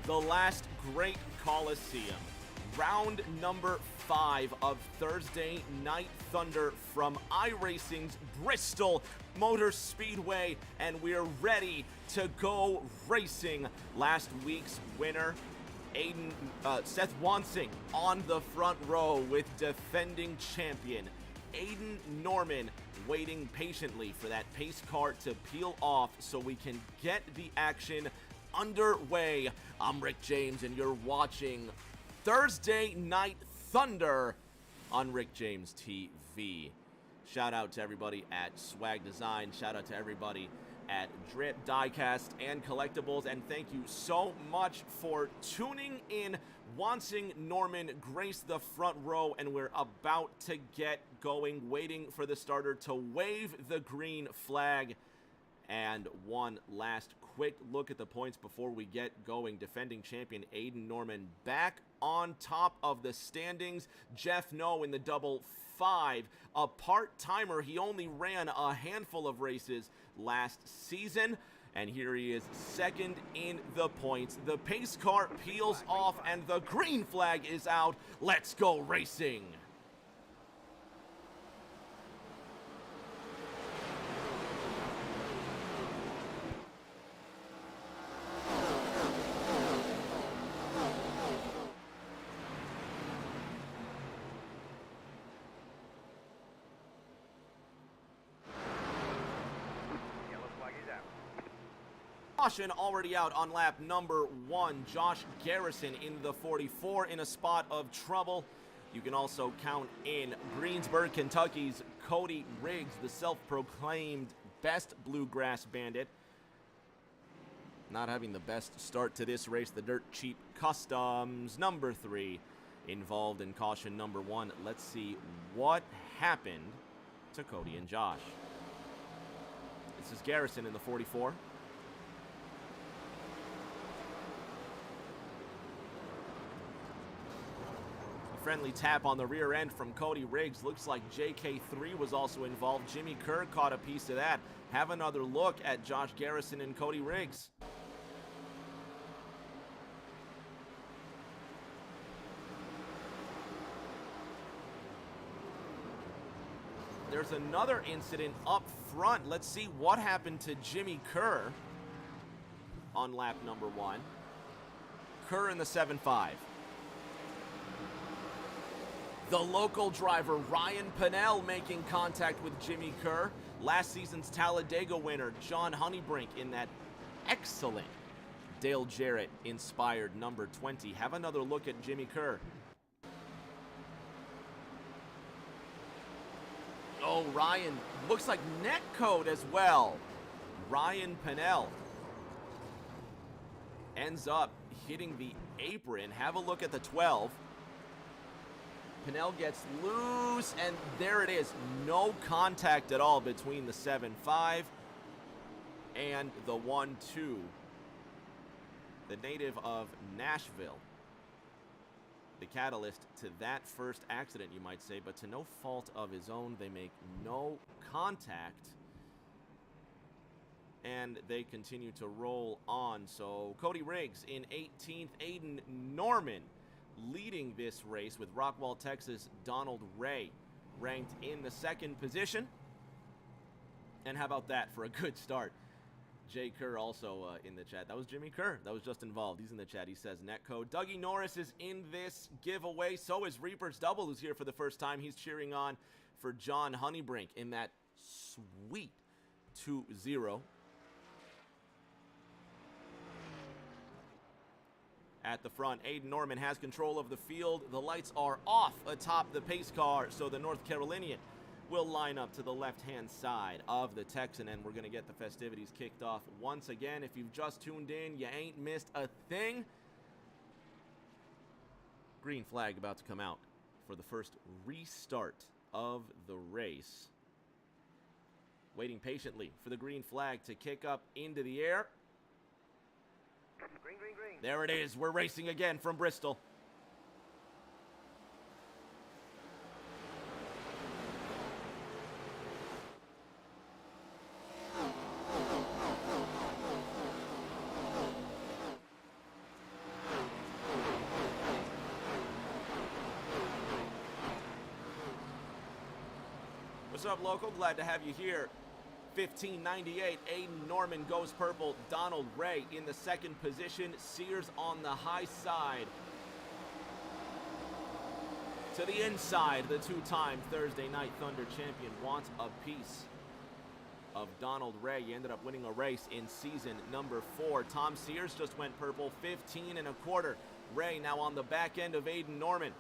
the last great Coliseum. Round number 5 of Thursday Night Thunder from iRacing's Bristol Motor Speedway, and we're ready to go racing. Last week's winner, Seth Wansing, on the front row with defending champion Aiden Norman, waiting patiently for that pace car to peel off so we can get the action underway. I'm Rick James, and you're watching Thursday Night Thunder on Rick James TV. Shout out to everybody at Swag Design. Shout out to everybody at Drip Diecast and Collectibles, and thank you so much for tuning in. Wansing Norman graced the front row, and we're about to get going, waiting for the starter to wave the green flag. And one last quick look at the points before we get going. Defending champion Aiden Norman back on top of the standings. Jeff No in the double 5, a part-timer. He only ran a handful of races last season, and here he is, second in the points. The pace car peels off, and the green flag is out. Let's go racing! Caution already out on lap number 1. Josh Garrison in the 44 in a spot of trouble. You can also count in Greensburg, Kentucky's Cody Riggs, the self-proclaimed best bluegrass bandit. Not having the best start to this race, the Dirt Cheap Customs number 3 involved in caution number 1. Let's see what happened to Cody and Josh. This is Garrison in the 44. Friendly tap on the rear end from Cody Riggs. Looks like JK3 was also involved. Jimmy Kerr caught a piece of that. Have another look at Josh Garrison and Cody Riggs. There's another incident up front. Let's see what happened to Jimmy Kerr on lap number 1. Kerr in the 7.5. The local driver, Ryan Pennell, making contact with Jimmy Kerr. Last season's Talladega winner, John Honeybrink, in that excellent Dale Jarrett-inspired number 20. Have another look at Jimmy Kerr. Oh, Ryan, looks like net code as well. Ryan Pennell ends up hitting the apron. Have a look at the 12. Pennell gets loose, and there it is. No contact at all between the 7.5 and the 1.2. The native of Nashville, the catalyst to that first accident, you might say, but to no fault of his own. They make no contact, and they continue to roll on. So Cody Riggs in 18th, Aiden Norman leading this race with Rockwall, Texas, Donald Ray ranked in the 2nd position. And how about that for a good start? Jay Kerr also in the chat. That was Jimmy Kerr. That was just involved. He's in the chat. He says netcode. Dougie Norris is in this giveaway. So is Reaper's Double, who's here for the first time. He's cheering on for John Honeybrink in that sweet 2-0. At the front, Aiden Norman has control of the field. The lights are off atop the pace car, so the North Carolinian will line up to the left-hand side of the Texan, and we're going to get the festivities kicked off once again. If you've just tuned in, you ain't missed a thing. Green flag about to come out for the first restart of the race. Waiting patiently for the green flag to kick up into the air. Green, green, green. There it is. We're racing again from Bristol. What's up, local? Glad to have you here. 1598, Aiden Norman goes purple. Donald Ray in the second position. Sears on the high side. To the inside, the two-time Thursday Night Thunder champion wants a piece of Donald Ray. He ended up winning a race in season number 4. Tom Sears just went purple, 15 1/4. Ray now on the back end of Aiden Norman.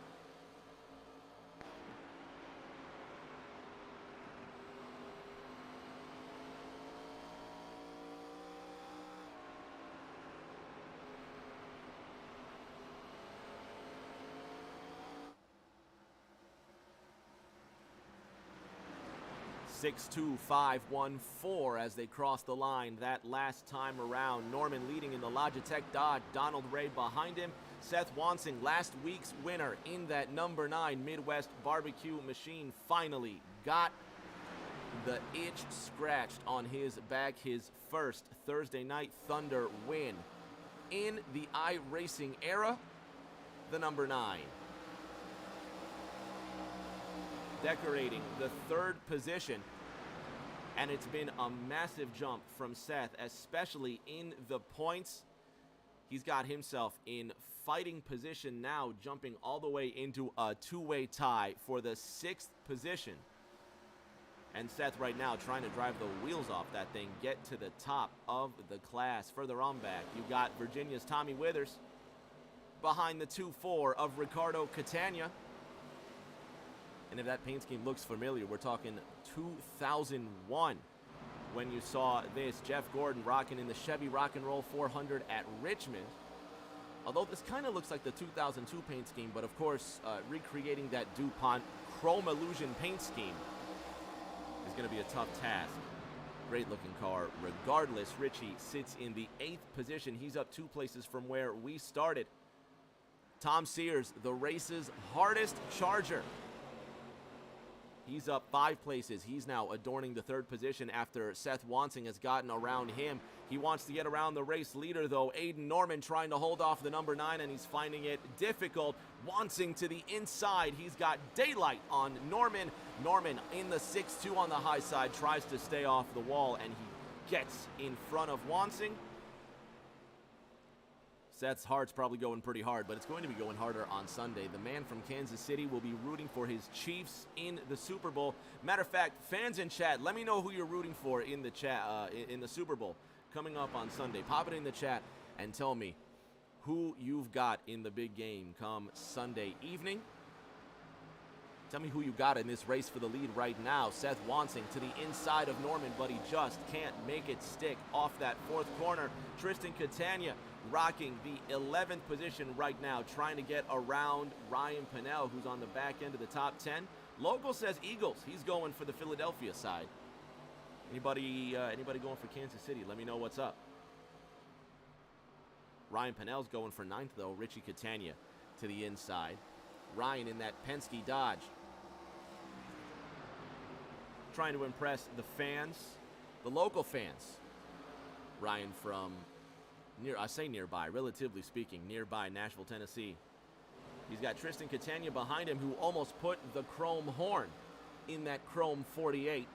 (6.2514) as they cross the line that last time around. Norman leading in the Logitech Dodge. Donald Ray behind him. Seth Wansing, last week's winner in that number 9 Midwest barbecue machine, finally got the itch scratched on his back. His first Thursday Night Thunder win in the iRacing era, the number 9. Decorating the 3rd position, and it's been a massive jump from Seth, especially in the points. He's got himself in fighting position now, jumping all the way into a two-way tie for the 6th position. And Seth right now trying to drive the wheels off that thing, get to the top of the class. Further on back, you got Virginia's Tommy Withers behind the 2-4 of Ricardo Catania. And if that paint scheme looks familiar, we're talking 2001 when you saw this. Jeff Gordon rocking in the Chevy Rock and Roll 400 at Richmond. Although this kind of looks like the 2002 paint scheme, but of course, recreating that DuPont Chrome Illusion paint scheme is going to be a tough task. Great looking car. Regardless, Richie sits in the 8th position. He's up 2 places from where we started. Tom Sears, the race's hardest charger. He's up 5 places. He's now adorning the 3rd position after Seth Wansing has gotten around him. He wants to get around the race leader, though. Aiden Norman trying to hold off the number 9, and he's finding it difficult. Wansing to the inside. He's got daylight on Norman. Norman in the 6-2 on the high side, tries to stay off the wall, and he gets in front of Wansing. Seth's heart's probably going pretty hard, but it's going to be going harder on Sunday. The man from Kansas City will be rooting for his Chiefs in the Super Bowl. Matter of fact, fans in chat, let me know who you're rooting for in the chat in the Super Bowl coming up on Sunday. Pop it in the chat and tell me who you've got in the big game come Sunday evening. Tell me who you got in this race for the lead right now. Seth Wansing to the inside of Norman, but he just can't make it stick off that 4th corner. Tristan Catania rocking the 11th position right now, trying to get around Ryan Pinnell, who's on the back end of the top 10. Local says Eagles. He's going for the Philadelphia side. Anybody going for Kansas City? Let me know what's up. Ryan Pinnell's going for 9th, though. Richie Catania to the inside. Ryan in that Penske Dodge, trying to impress the fans, the local fans. Ryan from nearby, relatively speaking, nearby Nashville, Tennessee. He's got Tristan Catania behind him, who almost put the chrome horn in that chrome 48.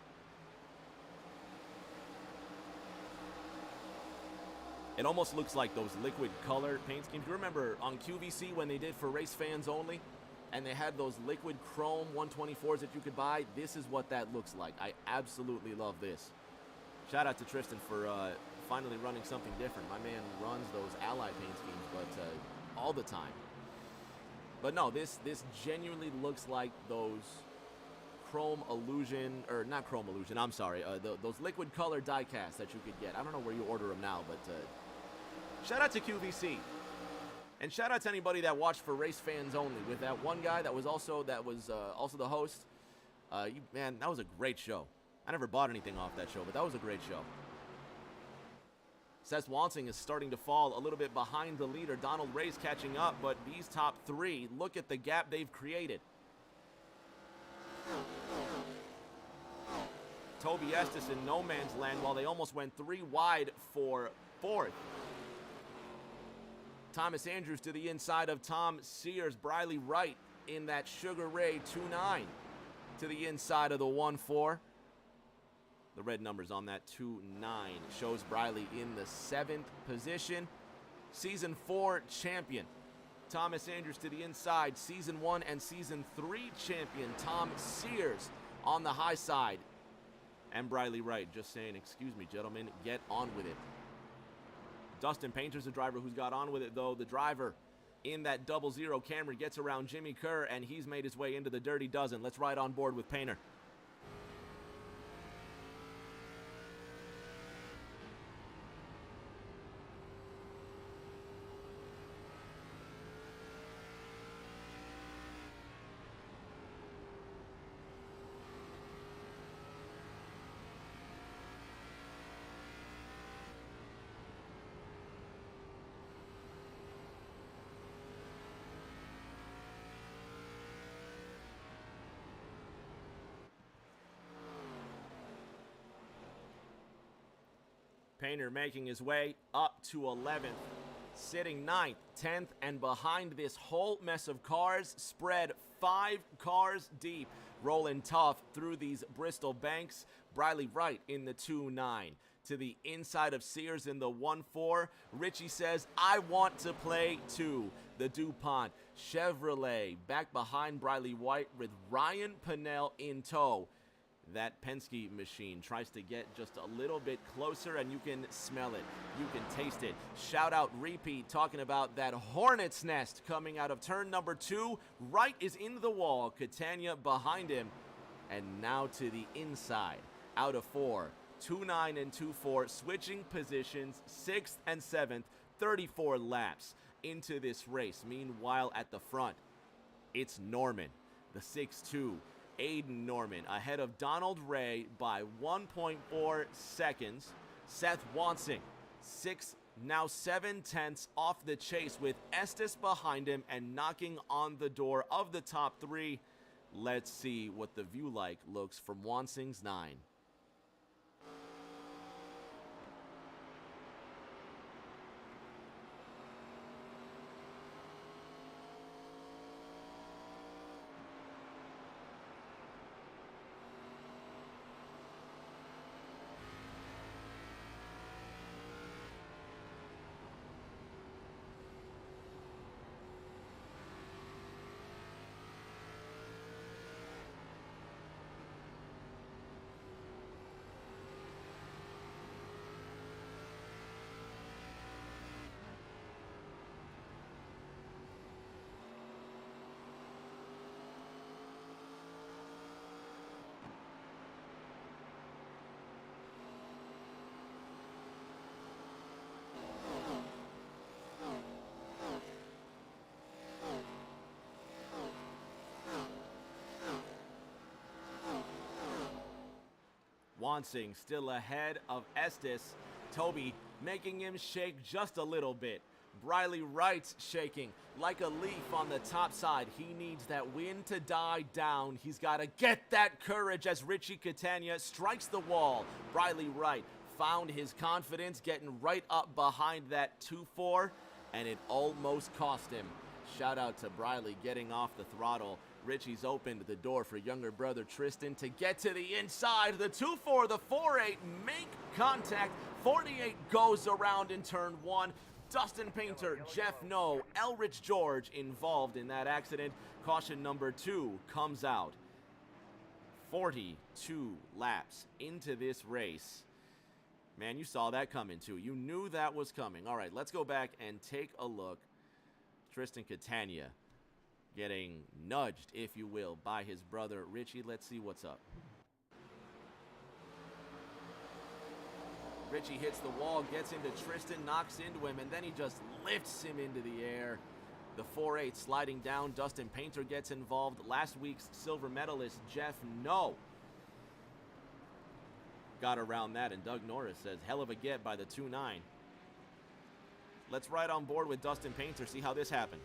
It almost looks like those liquid color paint schemes. You remember on QVC when they did for race fans only, and they had those liquid chrome 124s that you could buy? This is what that looks like. I absolutely love this. Shout out to Tristan for finally running something different. My man runs those Ally paint schemes, but all the time. But no, this genuinely looks like those chrome illusion, or not chrome illusion, I'm sorry, those liquid color die casts that you could get. I don't know where you order them now, but shout out to QVC. And shout out to anybody that watched for race fans only, with that one guy that was also the host. Man, that was a great show. I never bought anything off that show, but that was a great show. Seth Wansing is starting to fall a little bit behind the leader. Donald Ray's catching up, but these top 3, look at the gap they've created. Toby Estes in no man's land, while they almost went 3 wide for 4th. Thomas Andrews to the inside of Tom Sears. Briley Wright in that Sugar Ray 2.9 to the inside of the 1-4. The red numbers on that 2-9 shows Briley in the 7th position. Season 4 champion Thomas Andrews to the inside. Season 1 and Season 3 champion Tom Sears on the high side. And Briley Wright just saying, excuse me, gentlemen, get on with it. Dustin Painter's the driver who's got on with it, though. The driver in that 00 Camry gets around Jimmy Kerr, and he's made his way into the Dirty Dozen. Let's ride on board with Painter. Painter making his way up to 11th, sitting 9th, 10th, and behind this whole mess of cars, spread 5 cars deep, rolling tough through these Bristol banks. Briley Wright in the 2-9. To the inside of Sears in the 1-4. Richie says, I want to play too. The DuPont Chevrolet back behind Briley Wright with Ryan Pinnell in tow. That Penske machine tries to get just a little bit closer, and you can smell it. You can taste it. Shout out Repeat talking about that hornet's nest coming out of turn number 2. Wright is in the wall. Catania behind him. And now to the inside. Out of 4. 2-9 and 2-4. Switching positions. 6th and 7th. 34 laps into this race. Meanwhile, at the front, it's Norman, the 6'2". Aiden Norman ahead of Donald Ray by 1.4 seconds. Seth Wansing, 7/10 off the chase with Estes behind him and knocking on the door of the top 3. Let's see what the view like looks from Wansing's 9. Wansing still ahead of Estes. Toby making him shake just a little bit. Briley Wright's shaking like a leaf on the top side. He needs that wind to die down. He's got to get that courage as Richie Catania strikes the wall. Briley Wright found his confidence getting right up behind that 2-4, and it almost cost him. Shout out to Briley getting off the throttle. Richie's opened the door for younger brother Tristan to get to the inside. The 2-4, the 4-8 make contact. 48 goes around in turn 1. Dustin Painter, Jeff No, Elrich George involved in that accident. Caution number 2 comes out. 42 laps into this race. Man, you saw that coming too. You knew that was coming. All right, let's go back and take a look. Tristan Catania getting nudged, if you will, by his brother Richie. Let's see what's up. Richie hits the wall, gets into Tristan, knocks into him, and then he just lifts him into the air. The 4-8 sliding down. Dustin Painter gets involved. Last week's silver medalist Jeff No got around that, and Doug Norris says, hell of a get by the 2-9. Let's ride on board with Dustin Painter, see how this happened.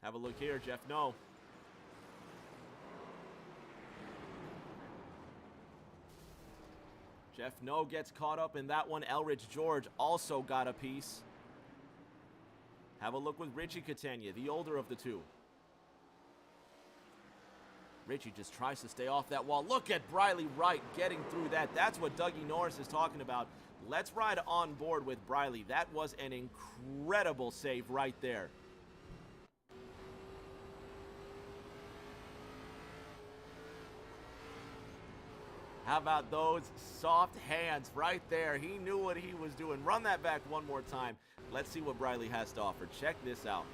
Have a look here, Jeff No. Jeff No gets caught up in that one. Elridge George also got a piece. Have a look with Richie Catania, the older of the two. Richie just tries to stay off that wall. Look at Briley Wright getting through that. That's what Dougie Norris is talking about. Let's ride on board with Briley. That was an incredible save right there. How about those soft hands right there? He knew what he was doing. Run that back one more time. Let's see what Briley has to offer. Check this out.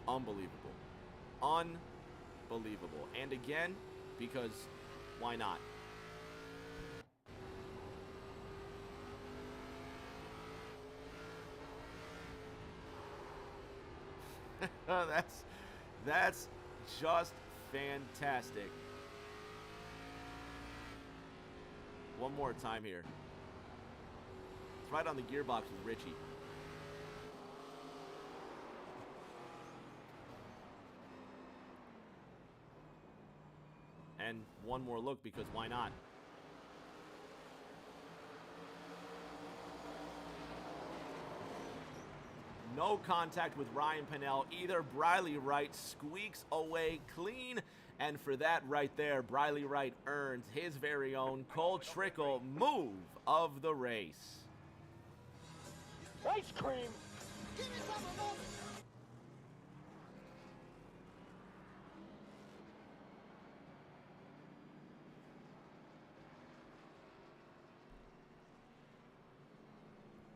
Unbelievable. Unbelievable. And again, because why not? That's just fantastic. One more time here. It's right on the gearbox with Richie. And one more look, because why not? No contact with Ryan Pennell either. Briley Wright squeaks away clean. And for that right there, Briley Wright earns his very own Cole Trickle move of the race. Ice cream! Give me some of them!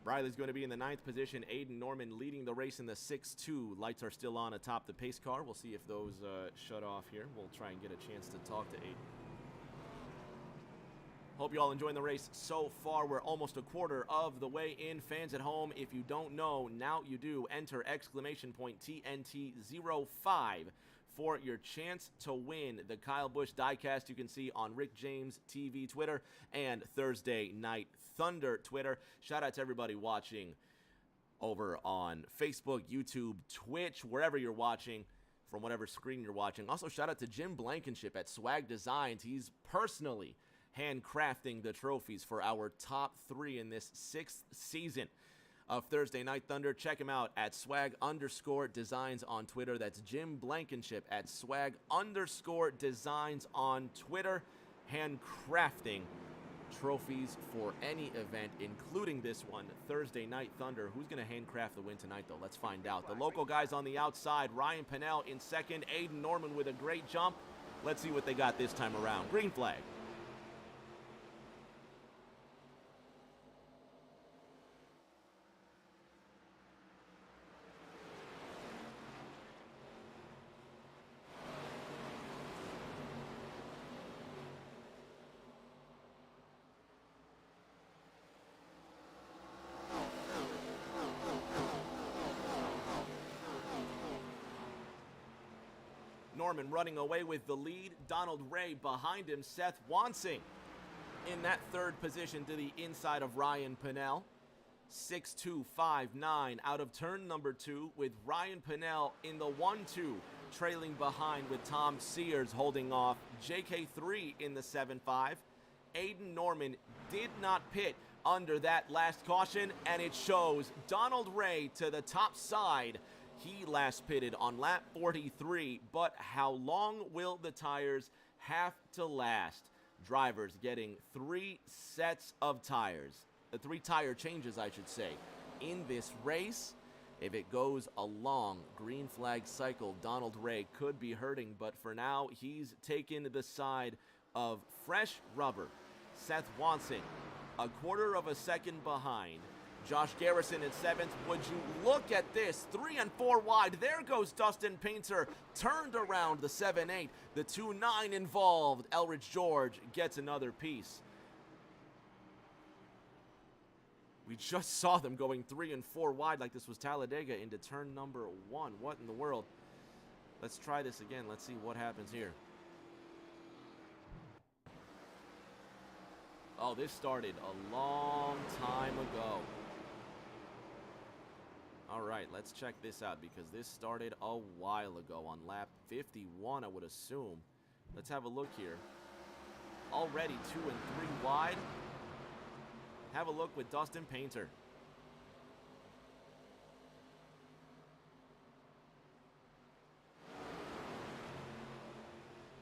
Briley's going to be in the 9th position. Aiden Norman leading the race in the 6-2. Lights are still on atop the pace car. We'll see if those shut off here. We'll try and get a chance to talk to Aiden. Hope you all enjoying the race so far. We're almost a quarter of the way in. Fans at home, if you don't know, now you do. Enter exclamation point TNT05 for your chance to win the Kyle Busch diecast you can see on Rick James TV Twitter and Thursday Night Thunder Twitter. Shout out to everybody watching over on Facebook, YouTube, Twitch, wherever you're watching, from whatever screen you're watching. Also, shout out to Jim Blankenship at Swag Designs. He's personally handcrafting the trophies for our top 3 in this 6th season of Thursday Night Thunder. Check him out at swag_designs on Twitter. That's Jim Blankenship at swag_designs on Twitter. Handcrafting trophies for any event, including this one, Thursday Night Thunder. Who's going to handcraft the win tonight, though? Let's find out. The local guys on the outside. Ryan Pennell in second. Aiden Norman with a great jump. Let's see what they got this time around. Green flag. Norman running away with the lead. Donald Ray behind him. Seth Wansing in that 3rd position to the inside of Ryan Pennell. 6-2-5-9 out of turn number 2 with Ryan Pennell in the 1-2, trailing behind with Tom Sears holding off. JK3 in the 7-5. Aiden Norman did not pit under that last caution, and it shows. Donald Ray to the top side. He last pitted on lap 43, but how long will the tires have to last? Drivers getting 3 sets of tires, 3 tire changes, I should say, in this race. If it goes a long green flag cycle, Donald Ray could be hurting, but for now, he's taken the side of fresh rubber. Seth Wansing, a quarter of a second behind. Josh Garrison in 7th. Would you look at this? 3 and 4 wide. There goes Dustin Painter. Turned around the 7-8. The 2-9 involved. Elridge George gets another piece. We just saw them going 3 and 4 wide like this was Talladega into turn number 1. What in the world? Let's try this again. Let's see what happens here. Oh, this started a long time ago. All right, let's check this out because this started a while ago on lap 51, I would assume. Let's have a look here. Already 2 and 3 wide. Have a look with Dustin Painter.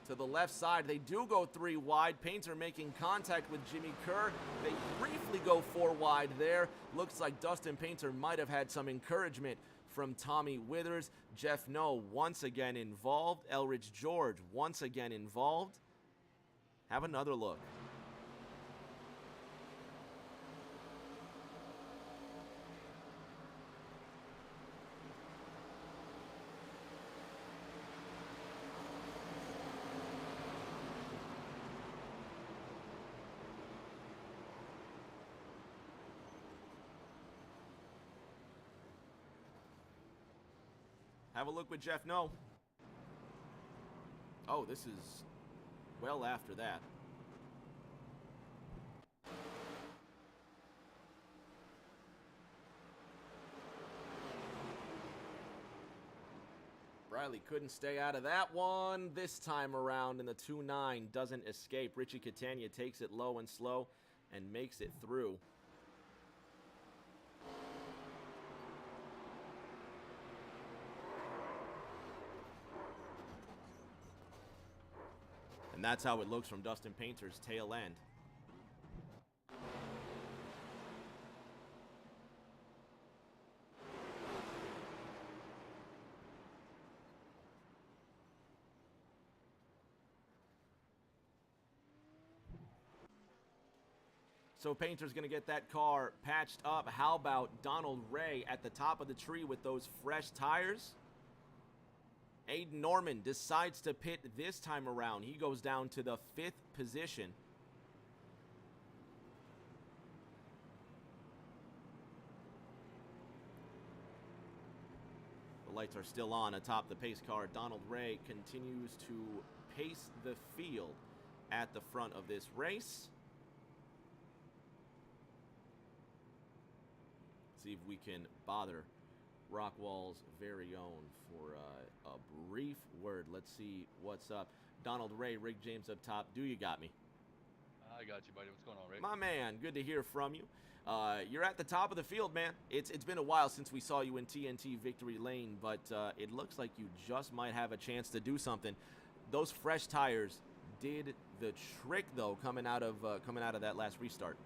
To the left side, they do go 3 wide. Painter making contact with Jimmy Kerr. They briefly go 4 wide there. Looks like Dustin Painter might have had some encouragement from Tommy Withers. Jeff Noe once again involved. Elridge George once again involved. Have another look. Have a look with Jeff Noe. Oh, this is well after that. Briley couldn't stay out of that one this time around, and the 2.9 doesn't escape. Richie Catania takes it low and slow and makes it through. And that's how it looks from Dustin Painter's tail end. So Painter's going to get that car patched up. How about Donald Ray at the top of the tree with those fresh tires? Aiden Norman decides to pit this time around. He goes down to the 5th position. The lights are still on atop the pace car. Donald Ray continues to pace the field at the front of this race. See if we can bother Rockwall's very own for a brief word. Let's see what's up. Donald Ray, Rick James up top. Do you got me? I got you, buddy. What's going on, Rick? My man, good to hear from you. You're at the top of the field, man. It's been a while since we saw you in TNT Victory Lane, but it looks like you just might have a chance to do something. Those fresh tires did the trick, though, coming out of that last restart.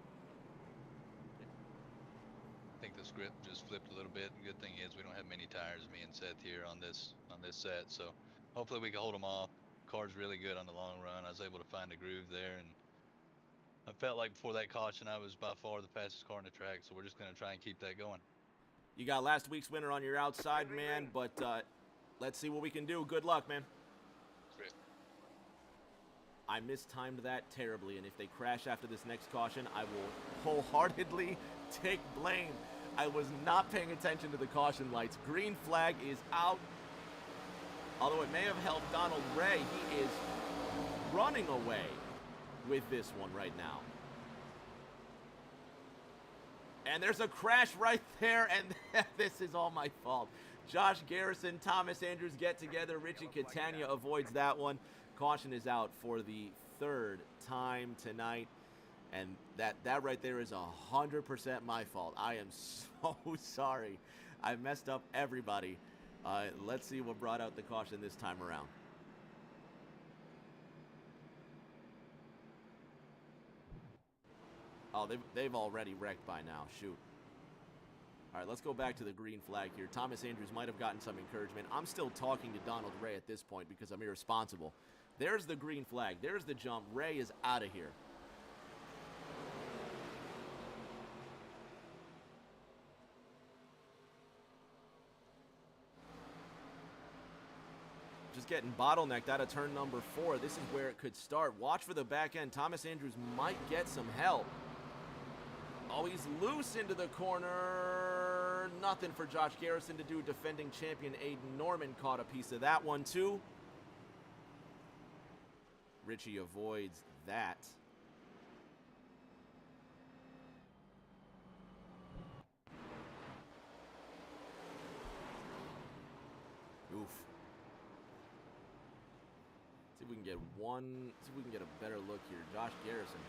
I think the script just flipped a little bit. The good thing is we don't have many tires, me and Seth, here on this set, so hopefully we can hold them off. Car's really good on the long run. I was able to find a groove there, and I felt like before that caution I was by far the fastest car on the track, so we're just going to try and keep that going. You got last week's winner on your outside, man, but let's see what we can do. Good luck, man. Great. I mistimed that terribly, and if they crash after this next caution, I will wholeheartedly take blame. I was not paying attention to the caution lights. Green flag is out. Although it may have helped Donald Ray, he is running away with this one right now. And there's a crash right there, and this is all my fault. Josh Garrison, Thomas Andrews get together. Richie Catania avoids that one. Caution is out for the 3rd time tonight. And that right there is 100% my fault. I am so sorry. I messed up everybody. Let's see what brought out the caution this time around. Oh, they've already wrecked by now. Shoot. All right, let's go back to the green flag here. Thomas Andrews might have gotten some encouragement. I'm still talking to Donald Ray at this point because I'm irresponsible. There's the green flag. There's the jump. Ray is out of here. Just getting bottlenecked out of turn number 4. This is where it could start. Watch for the back end. Thomas Andrews might get some help. Oh, he's loose into the corner. Nothing for Josh Garrison to do. Defending champion Aiden Norman caught a piece of that one too. Richie avoids that. we can get see if we can get a better look here. Josh Garrison.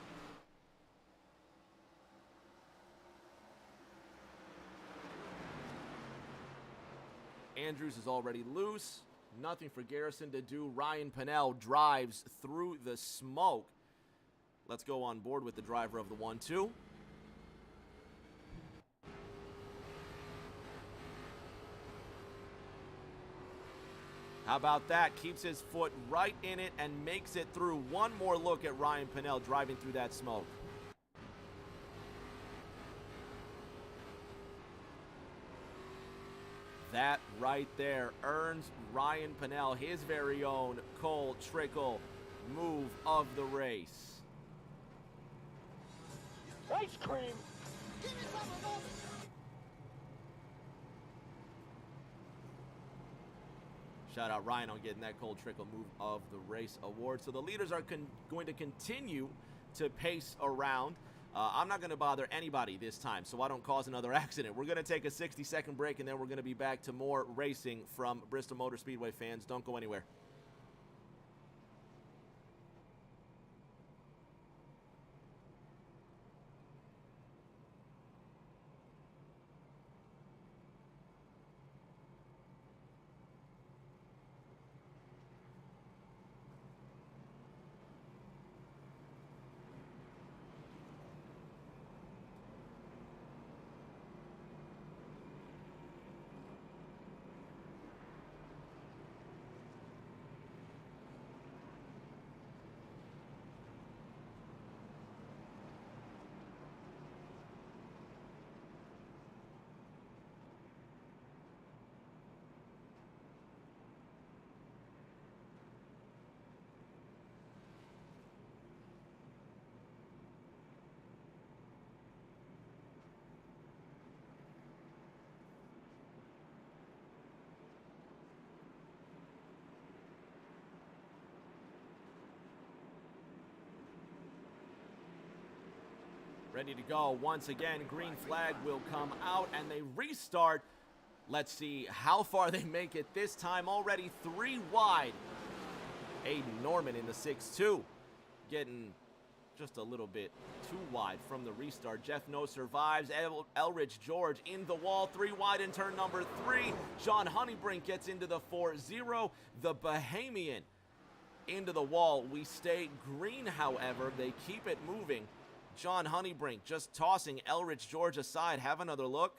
Andrews is already loose. Nothing for Garrison to do. Ryan Pennell drives through the smoke. Let's go on board with the driver of the 1-2. How about that? Keeps his foot right in it and makes it through. One more look at Ryan Pennell driving through that smoke. That right there earns Ryan Pennell his very own Cole Trickle move of the race. Ice cream. Give me some of those. Shout out Ryan on getting that Cole Trickle move of the race award. So the leaders are going to continue to pace around. I'm not going to bother anybody this time, so I don't cause another accident. We're going to take a 60-second break, and then we're going to be back to more racing from Bristol Motor Speedway fans. Don't go anywhere. Ready to go. Once again, green flag will come out, and they restart. Let's see how far they make it this time. Already 3 wide. Aiden Norman in the 6-2. Getting just a little bit too wide from the restart. Jeff No survives. Elridge George in the wall. 3 wide in turn number 3. John Honeybrink gets into the 4-0. The Bahamian into the wall. We stay green, however. They keep it moving. John Honeybrink just tossing Elridge George aside. Have another look.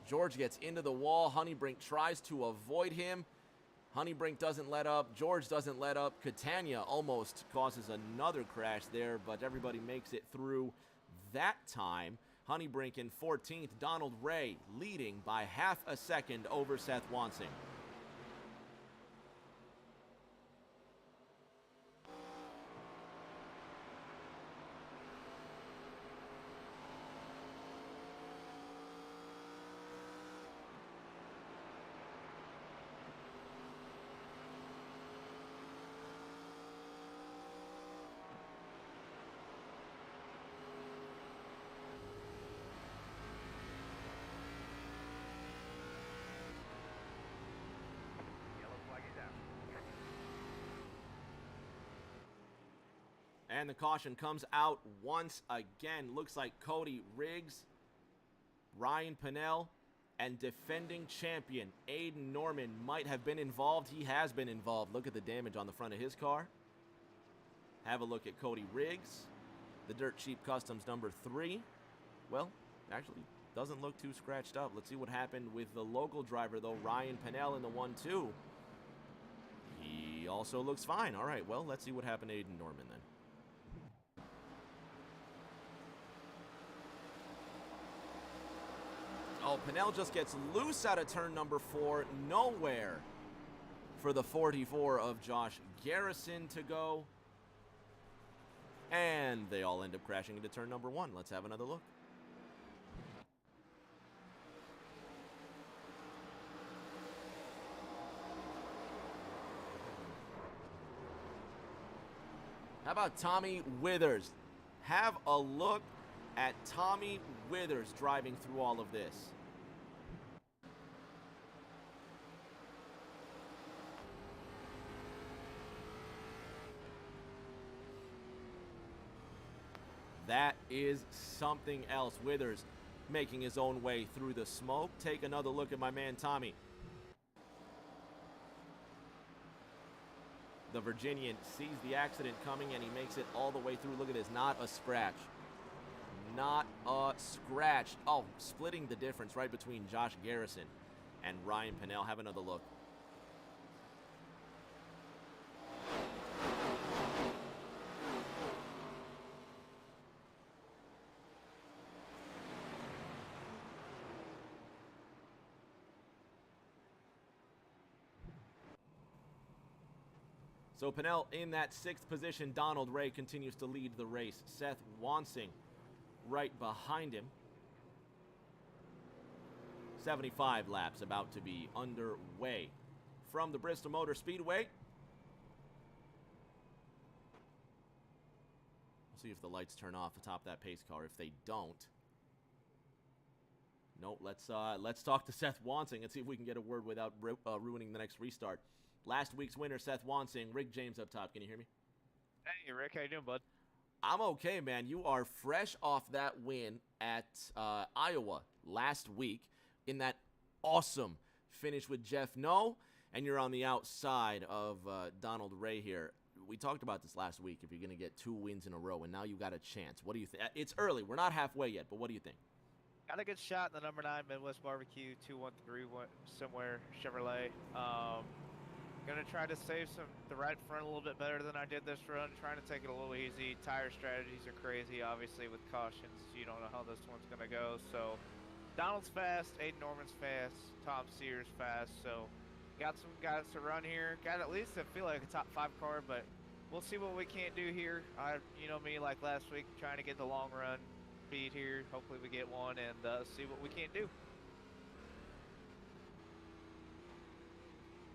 George gets into the wall. Honeybrink tries to avoid him. Honeybrink doesn't let up. George doesn't let up. Catania almost causes another crash there, but everybody makes it through that time. Honeybrink in 14th. Donald Ray leading by half a second over Seth Wansing. And the caution comes out once again. Looks like Cody Riggs, Ryan Pennell, and defending champion Aiden Norman might have been involved. He has been involved. Look at the damage on the front of his car. Have a look at Cody Riggs, the Dirt Cheap Customs number 3. Well, actually doesn't look too scratched up. Let's see what happened with the local driver, though, Ryan Pennell in the 1-2. He also looks fine. All right, well, let's see what happened to Aiden Norman then. Oh, Pennell just gets loose out of turn number 4. Nowhere for the 44 of Josh Garrison to go. And they all end up crashing into turn number 1. Let's have another look. How about Tommy Withers? Have a look at Tommy Withers driving through all of this. That is something else. Withers making his own way through the smoke. Take another look at my man Tommy. The Virginian sees the accident coming, and he makes it all the way through. Look at this, not a scratch. Not a scratch. Oh, splitting the difference right between Josh Garrison and Ryan Pinnell. Have another look. So Pinnell in that 6th position. Donald Ray continues to lead the race. Seth Wansing right behind him. 75 laps about to be underway from the Bristol Motor Speedway. We'll see if the lights turn off atop that pace car. If they don't, no, let's talk to Seth Wansing and see if we can get a word without ruining the next restart. Last week's winner, Seth Wansing. Rick James up top. Can you hear me? Hey, Rick. How you doing, bud? I'm okay, man. You are fresh off that win at Iowa last week in that awesome finish with Jeff No, and you're on the outside of Donald Ray here. We talked about this last week, if you're going to get 2 wins in a row, and now you got a chance. What do you think? It's early. We're not halfway yet, but what do you think? Got a good shot in the number 9 Midwest Barbecue 213 somewhere Chevrolet. Gonna try to save the right front a little bit better than I did this run. Trying to take it a little easy. Tire strategies are crazy, obviously with cautions. You don't know how this one's gonna go. So Donald's fast, Aiden Norman's fast, Tom Sears fast. So got some guys to run here. Got at least I feel like a top 5 car, but we'll see what we can't do here. You know me, like last week, trying to get the long run speed here. Hopefully we get one and see what we can't do.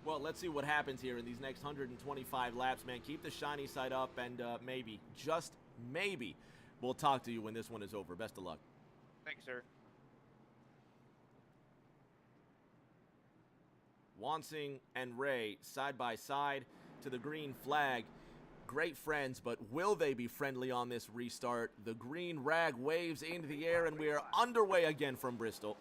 Well, let's see what happens here in these next 125 laps, man. Keep the shiny side up, and maybe, just maybe, we'll talk to you when this one is over. Best of luck. Thanks, sir. Wansing and Ray side by side to the green flag. Great friends, but will they be friendly on this restart? The green rag waves into the air, and we are underway again from Bristol.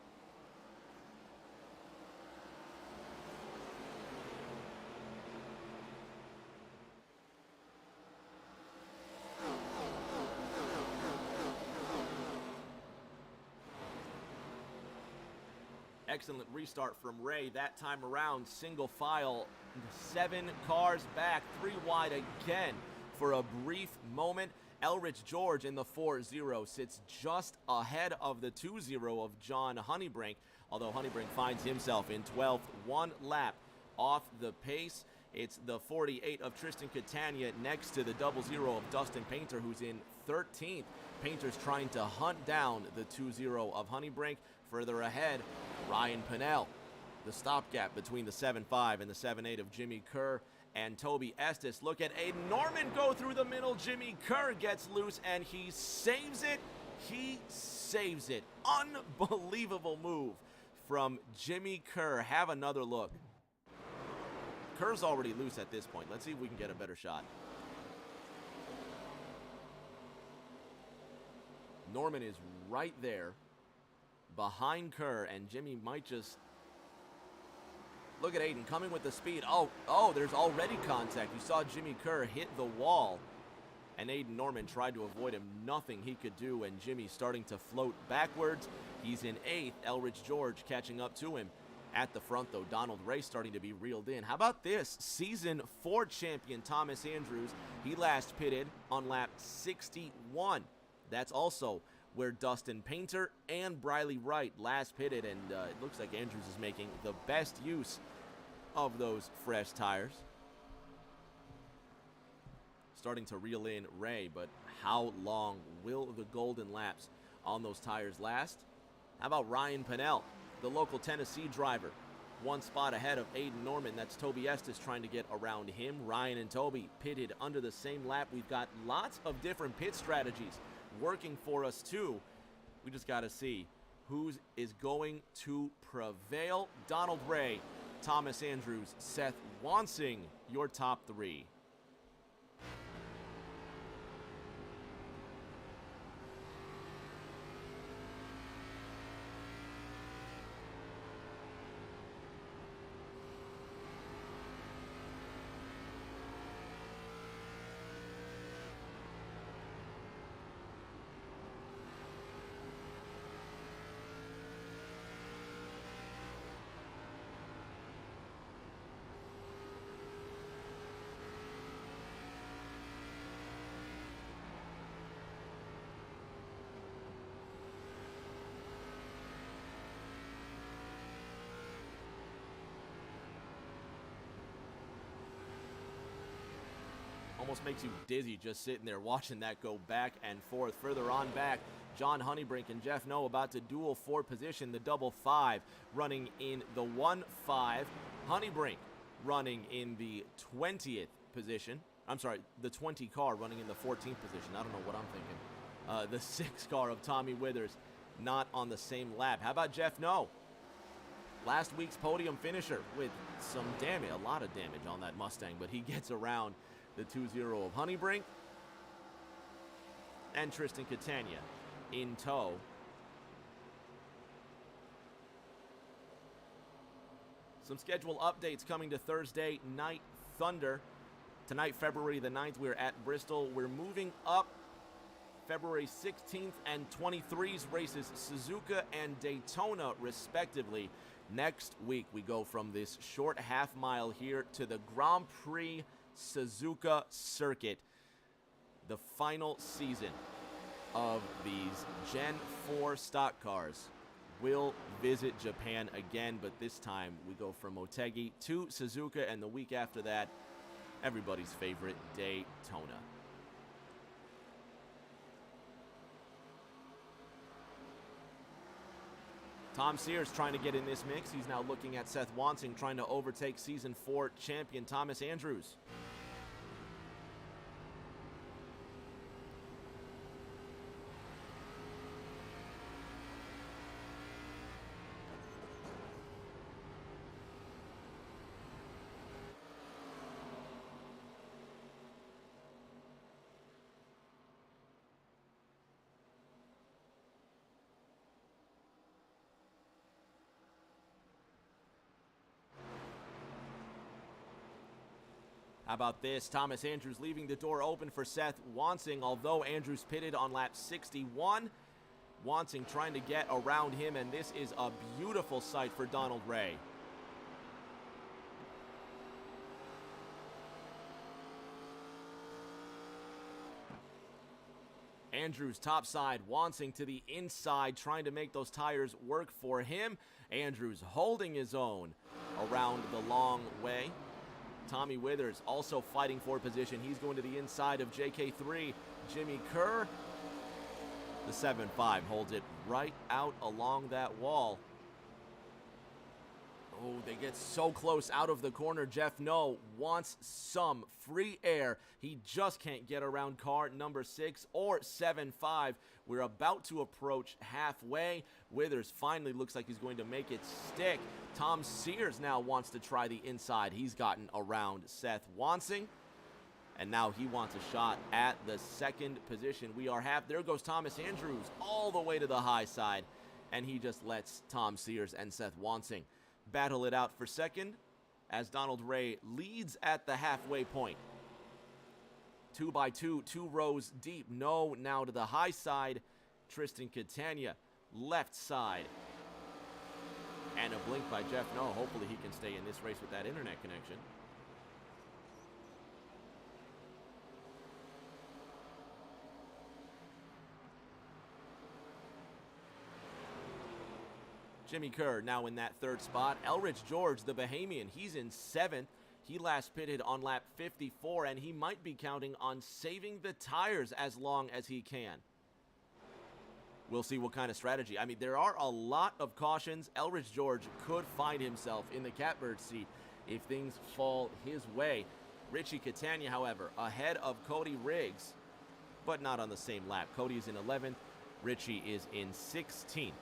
Excellent restart from Ray that time around. Single file, 7 cars back, 3 wide again for a brief moment. Elrich George in the 4-0 sits just ahead of the 2-0 of John Honeybrink, although Honeybrink finds himself in 12th, 1 lap off the pace. It's the 48 of Tristan Catania next to the 00 of Dustin Painter, who's in 13th. Painter's trying to hunt down the 2-0 of Honeybrink. Further ahead, Ryan Pinnell. The stopgap between the 7.5 and the 7.8 of Jimmy Kerr and Toby Estes. Look at Aiden Norman go through the middle. Jimmy Kerr gets loose, and he saves it. He saves it. Unbelievable move from Jimmy Kerr. Have another look. Kerr's already loose at this point. Let's see if we can get a better shot. Norman is right there behind Kerr, and Jimmy might just... Look at Aiden coming with the speed. Oh, there's already contact. You saw Jimmy Kerr hit the wall, and Aiden Norman tried to avoid him. Nothing he could do, and Jimmy starting to float backwards. He's in 8th. Elrich George catching up to him. At the front, though, Donald Ray starting to be reeled in. How about this? Season 4 champion Thomas Andrews. He last pitted on lap 61. That's also where Dustin Painter and Briley Wright last pitted, and it looks like Andrews is making the best use of those fresh tires. Starting to reel in Ray, but how long will the golden laps on those tires last? How about Ryan Pinnell, the local Tennessee driver? 1 spot ahead of Aiden Norman. That's Toby Estes trying to get around him. Ryan and Toby pitted under the same lap. We've got lots of different pit strategies working for us too. We just got to see who is going to prevail. Donald Ray, Thomas Andrews, Seth Wansing, your top 3. Almost makes you dizzy just sitting there watching that go back and forth. Further on back, John Honeybrink and Jeff Noe about to duel for position. The double 5 running in the 1-5. Honeybrink running in the 20th position. I'm sorry, the 20 car running in the 14th position. I don't know what I'm thinking. The 6 car of Tommy Withers not on the same lap. How about Jeff Noe? Last week's podium finisher with some damage, a lot of damage on that Mustang, but he gets around the 2-0 of Honeybrink. And Tristan Catania in tow. Some schedule updates coming to Thursday Night Thunder. Tonight, February the 9th, we're at Bristol. We're moving up February 16th and 23's races, Suzuka and Daytona, respectively. Next week, we go from this short half mile here to the Grand Prix Suzuka circuit. The final season of these Gen 4 stock cars will visit Japan again, but this time we go from Motegi to Suzuka, and the week after that, everybody's favorite, Daytona. Tom Sears trying to get in this mix. He's now looking at Seth Wansing trying to overtake Season 4 champion Thomas Andrews. How about this? Thomas Andrews leaving the door open for Seth Wansing, although Andrews pitted on lap 61. Wansing trying to get around him, and this is a beautiful sight for Donald Ray. Andrews topside, Wansing to the inside, trying to make those tires work for him. Andrews holding his own around the long way. Tommy Withers also fighting for position. He's going to the inside of JK3. Jimmy Kerr, the 7-5, holds it right out along that wall. Oh, they get so close out of the corner. Jeff Noe wants some free air. He just can't get around car number 6 or 7-5. We're about to approach halfway. Withers finally looks like he's going to make it stick. Tom Sears now wants to try the inside. He's gotten around Seth Wansing, and now he wants a shot at the second position. We are half. There goes Thomas Andrews all the way to the high side, and he just lets Tom Sears and Seth Wansing battle it out for second as Donald Ray leads at the halfway point. 2 by 2, 2 rows deep. No, now to the high side. Tristan Catania, left side. And a blink by Jeff Noe. Hopefully he can stay in this race with that internet connection. Jimmy Kerr now in that third spot. Elrich George, the Bahamian, he's in 7th. He last pitted on lap 54, and he might be counting on saving the tires as long as he can. We'll see what kind of strategy. I mean, there are a lot of cautions. Elrich George could find himself in the catbird seat if things fall his way. Richie Catania, however, ahead of Cody Riggs, but not on the same lap. Cody is in 11th. Richie is in 16th.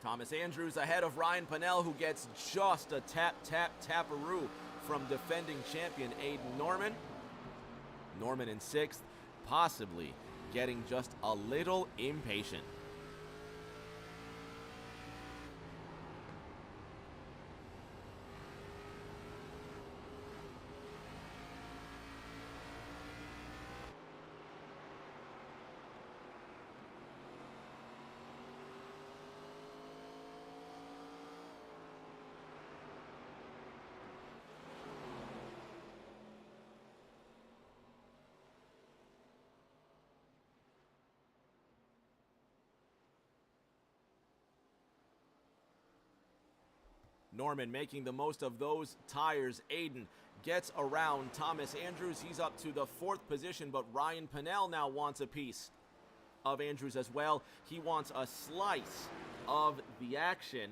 Thomas Andrews ahead of Ryan Pannell, who gets just a taparoo from defending champion Aiden Norman. Norman in 6th, possibly getting just a little impatient. Norman making the most of those tires. Aiden gets around Thomas Andrews. He's up to the 4th position, but Ryan Pennell now wants a piece of Andrews as well. He wants a slice of the action,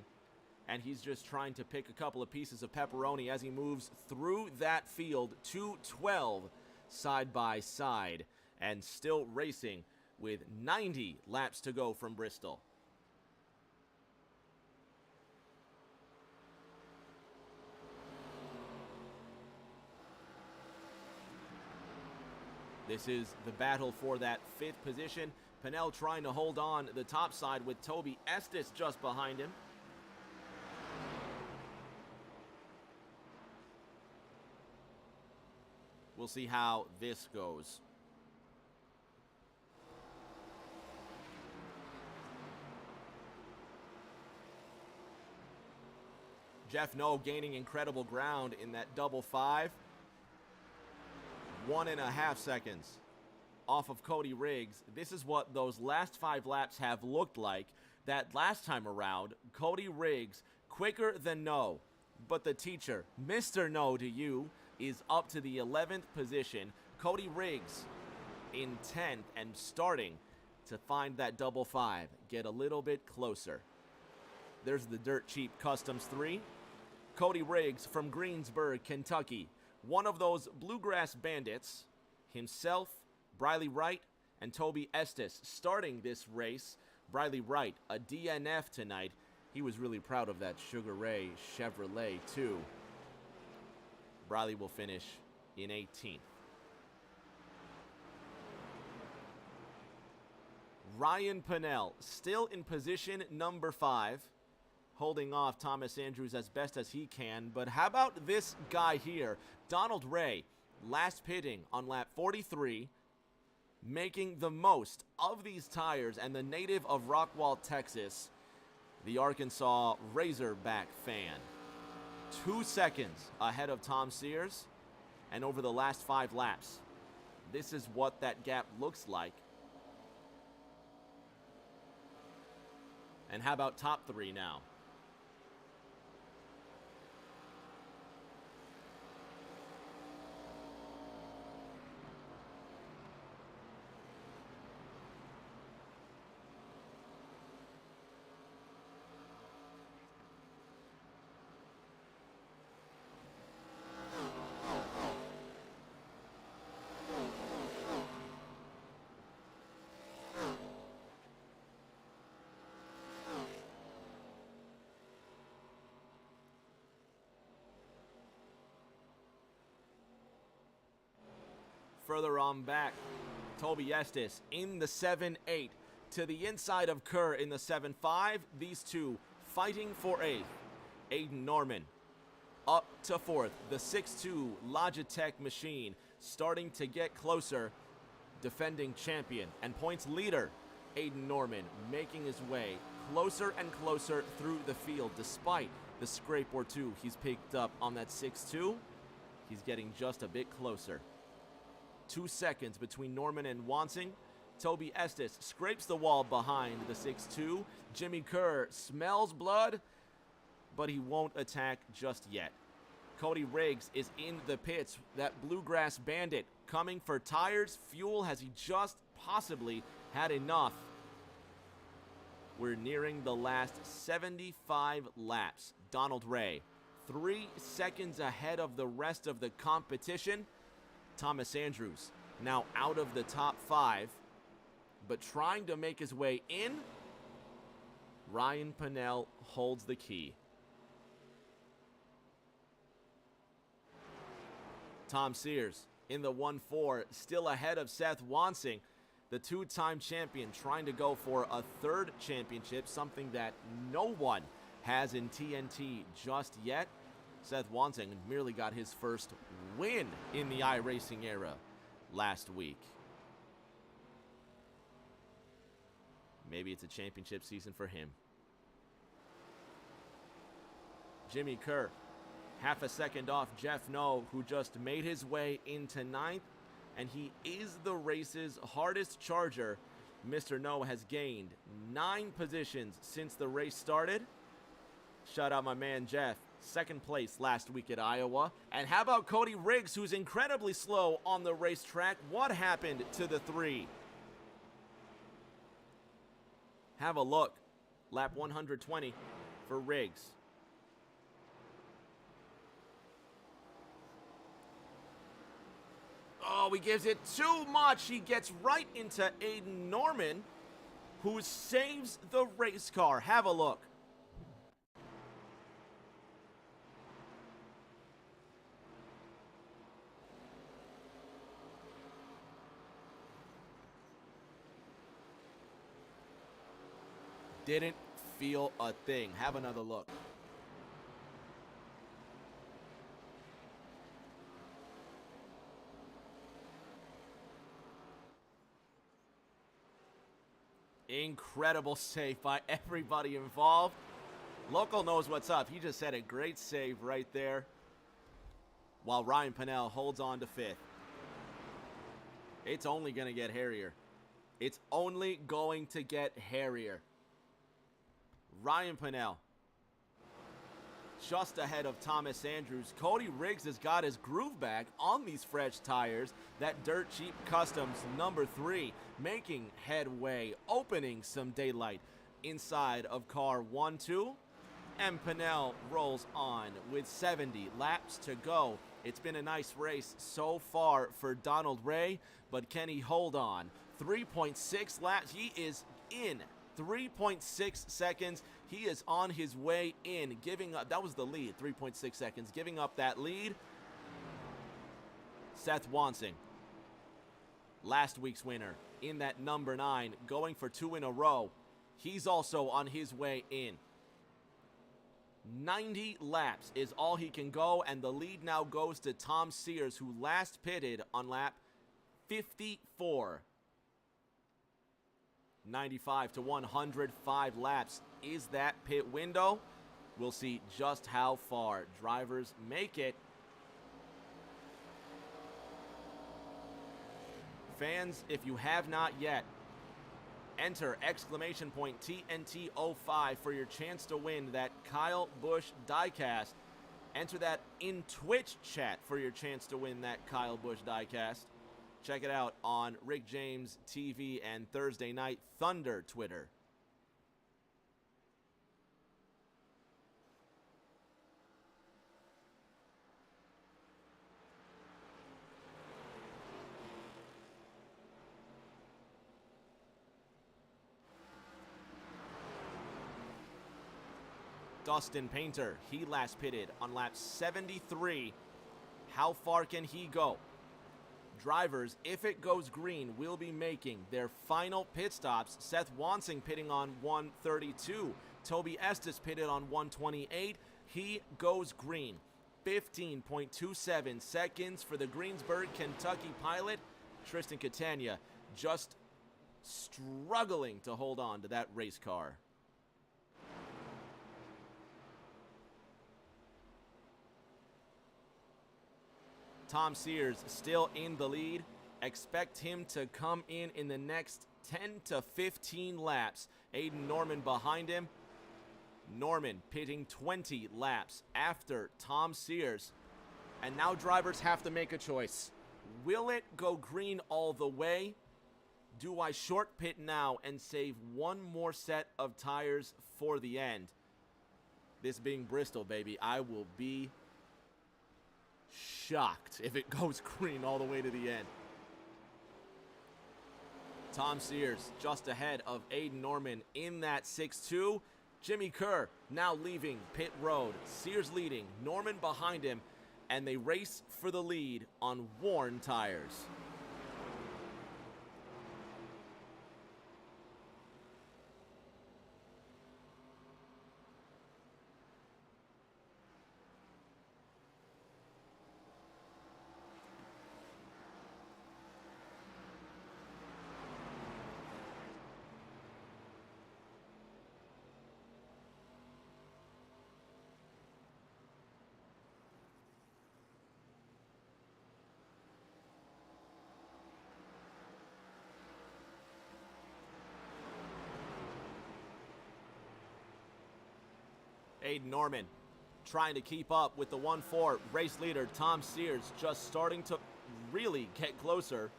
and he's just trying to pick a couple of pieces of pepperoni as he moves through that field. 2:12 side by side, and still racing with 90 laps to go from Bristol. This is the battle for that 5th position. Pennell trying to hold on the top side with Toby Estes just behind him. We'll see how this goes. Jeff Noe gaining incredible ground in that double 5. 1.5 seconds off of Cody Riggs. This is what those last 5 laps have looked like. That last time around, Cody Riggs quicker than Noe. But the teacher, Mr. Noe to you, is up to the 11th position. Cody Riggs in 10th and starting to find that double 5. Get a little bit closer. There's the Dirt Cheap Customs 3. Cody Riggs from Greensburg, Kentucky. One of those Bluegrass Bandits, himself, Briley Wright, and Toby Estes starting this race. Briley Wright, a DNF tonight. He was really proud of that Sugar Ray Chevrolet, too. Briley will finish in 18th. Ryan Pennell still in position number 5, holding off Thomas Andrews as best as he can. But how about this guy here, Donald Ray, last pitting on lap 43, making the most of these tires, and the native of Rockwall, Texas, the Arkansas Razorback fan. 2 seconds ahead of Tom Sears, and over the last 5 laps, this is what that gap looks like. And how about top 3 now? Further on back, Toby Estes in the 7-8 to the inside of Kerr in the 7-5. These two fighting for 8th. Aiden Norman up to 4th. The 6-2 Logitech machine starting to get closer. Defending champion and points leader Aiden Norman making his way closer and closer through the field. Despite the scrape or 2 he's picked up on that 6-2, he's getting just a bit closer. 2 seconds between Norman and Wansing. Toby Estes scrapes the wall behind the 6-2. Jimmy Kerr smells blood, but he won't attack just yet. Cody Riggs is in the pits. That Bluegrass Bandit coming for tires, fuel. Has he just possibly had enough? We're nearing the last 75 laps. Donald Ray, 3 seconds ahead of the rest of the competition. Thomas Andrews now out of the top 5, but trying to make his way in. Ryan Pennell holds the key. Tom Sears in the 1-4, still ahead of Seth Wansing, the 2-time champion, trying to go for a 3rd championship, something that no one has in TNT just yet. Seth Wansing merely got his first win in the iRacing era last week. Maybe it's a championship season for him. Jimmy Kerr, half a second off Jeff Noe, who just made his way into 9th, and he is the race's hardest charger. Mr. Noe has gained 9 positions since the race started. Shout out my man Jeff. second place last week at Iowa. And how about Cody Riggs, who's incredibly slow on the racetrack? What happened to the 3? Have a look. Lap 120 for Riggs. Oh, he gives it too much. He gets right into Aiden Norman, who saves the race car. Have a look. Didn't feel a thing. Have another look. Incredible save by everybody involved. Local knows what's up. He just had a great save right there, while Ryan Pennell holds on to 5th. It's only going to get hairier. It's only going to get hairier. Ryan Pennell just ahead of Thomas Andrews. Cody Riggs has got his groove back on these fresh tires. That Dirt Cheap Customs number 3 making headway, opening some daylight inside of car 1-2. And Pennell rolls on with 70 laps to go. It's been a nice race so far for Donald Ray, but can he hold on? 3.6 laps. He is in 3.6 seconds. He is on his way in, giving up. That was the lead, 3.6 seconds. Giving up that lead. Seth Wansing, last week's winner in that number 9, going for 2 in a row. He's also on his way in. 90 laps is all he can go, and the lead now goes to Tom Sears, who last pitted on lap 54. 95 to 105 laps is that pit window. We'll see just how far drivers make it. Fans, if you have not yet, enter exclamation point TNT05 for your chance to win that Kyle Busch diecast. Enter that in Twitch chat for your chance to win that Kyle Busch diecast. Check it out on Rick James TV and Thursday Night Thunder Twitter. Dustin Painter, he last pitted on lap 73. How far can he go? Drivers, if it goes green, will be making their final pit stops. Seth Wansing pitting on 132. Toby Estes pitted on 128. He goes green. 15.27 seconds for the Greensburg, Kentucky pilot. Tristan Catania just struggling to hold on to that race car. Tom Sears still in the lead. Expect him to come in the next 10 to 15 laps. Aiden Norman behind him. Norman pitting 20 laps after Tom Sears. And now drivers have to make a choice. Will it go green all the way? Do I short pit now and save one more set of tires for the end? This being Bristol, baby, I will be shocked if it goes green all the way to the end. Tom Sears just ahead of Aiden Norman in that 6-2. Jimmy Kerr now leaving pit road. Sears leading, Norman behind him, and they race for the lead on worn tires. Aiden Norman trying to keep up with the 1-4 race leader, Tom Sears, just starting to really get closer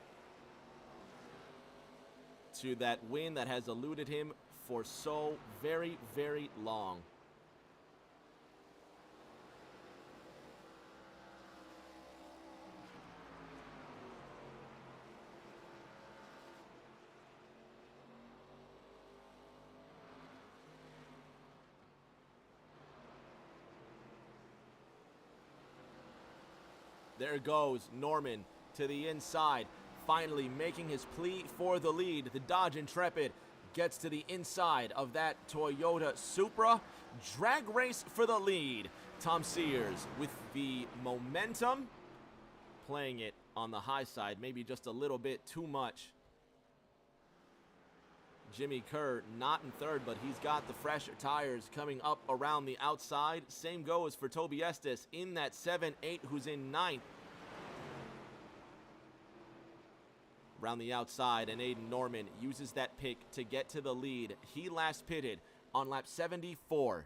to that win that has eluded him for so very, very long. There goes Norman to the inside, finally making his plea for the lead. The Dodge Intrepid gets to the inside of that Toyota Supra. Drag race for the lead. Tom Sears with the momentum, playing it on the high side, maybe just a little bit too much. Jimmy Kerr not in third, but he's got the fresher tires coming up around the outside. Same goes for Toby Estes in that 7-8, who's in ninth. Around the outside, and Aiden Norman uses that pick to get to the lead. He last pitted on lap 74.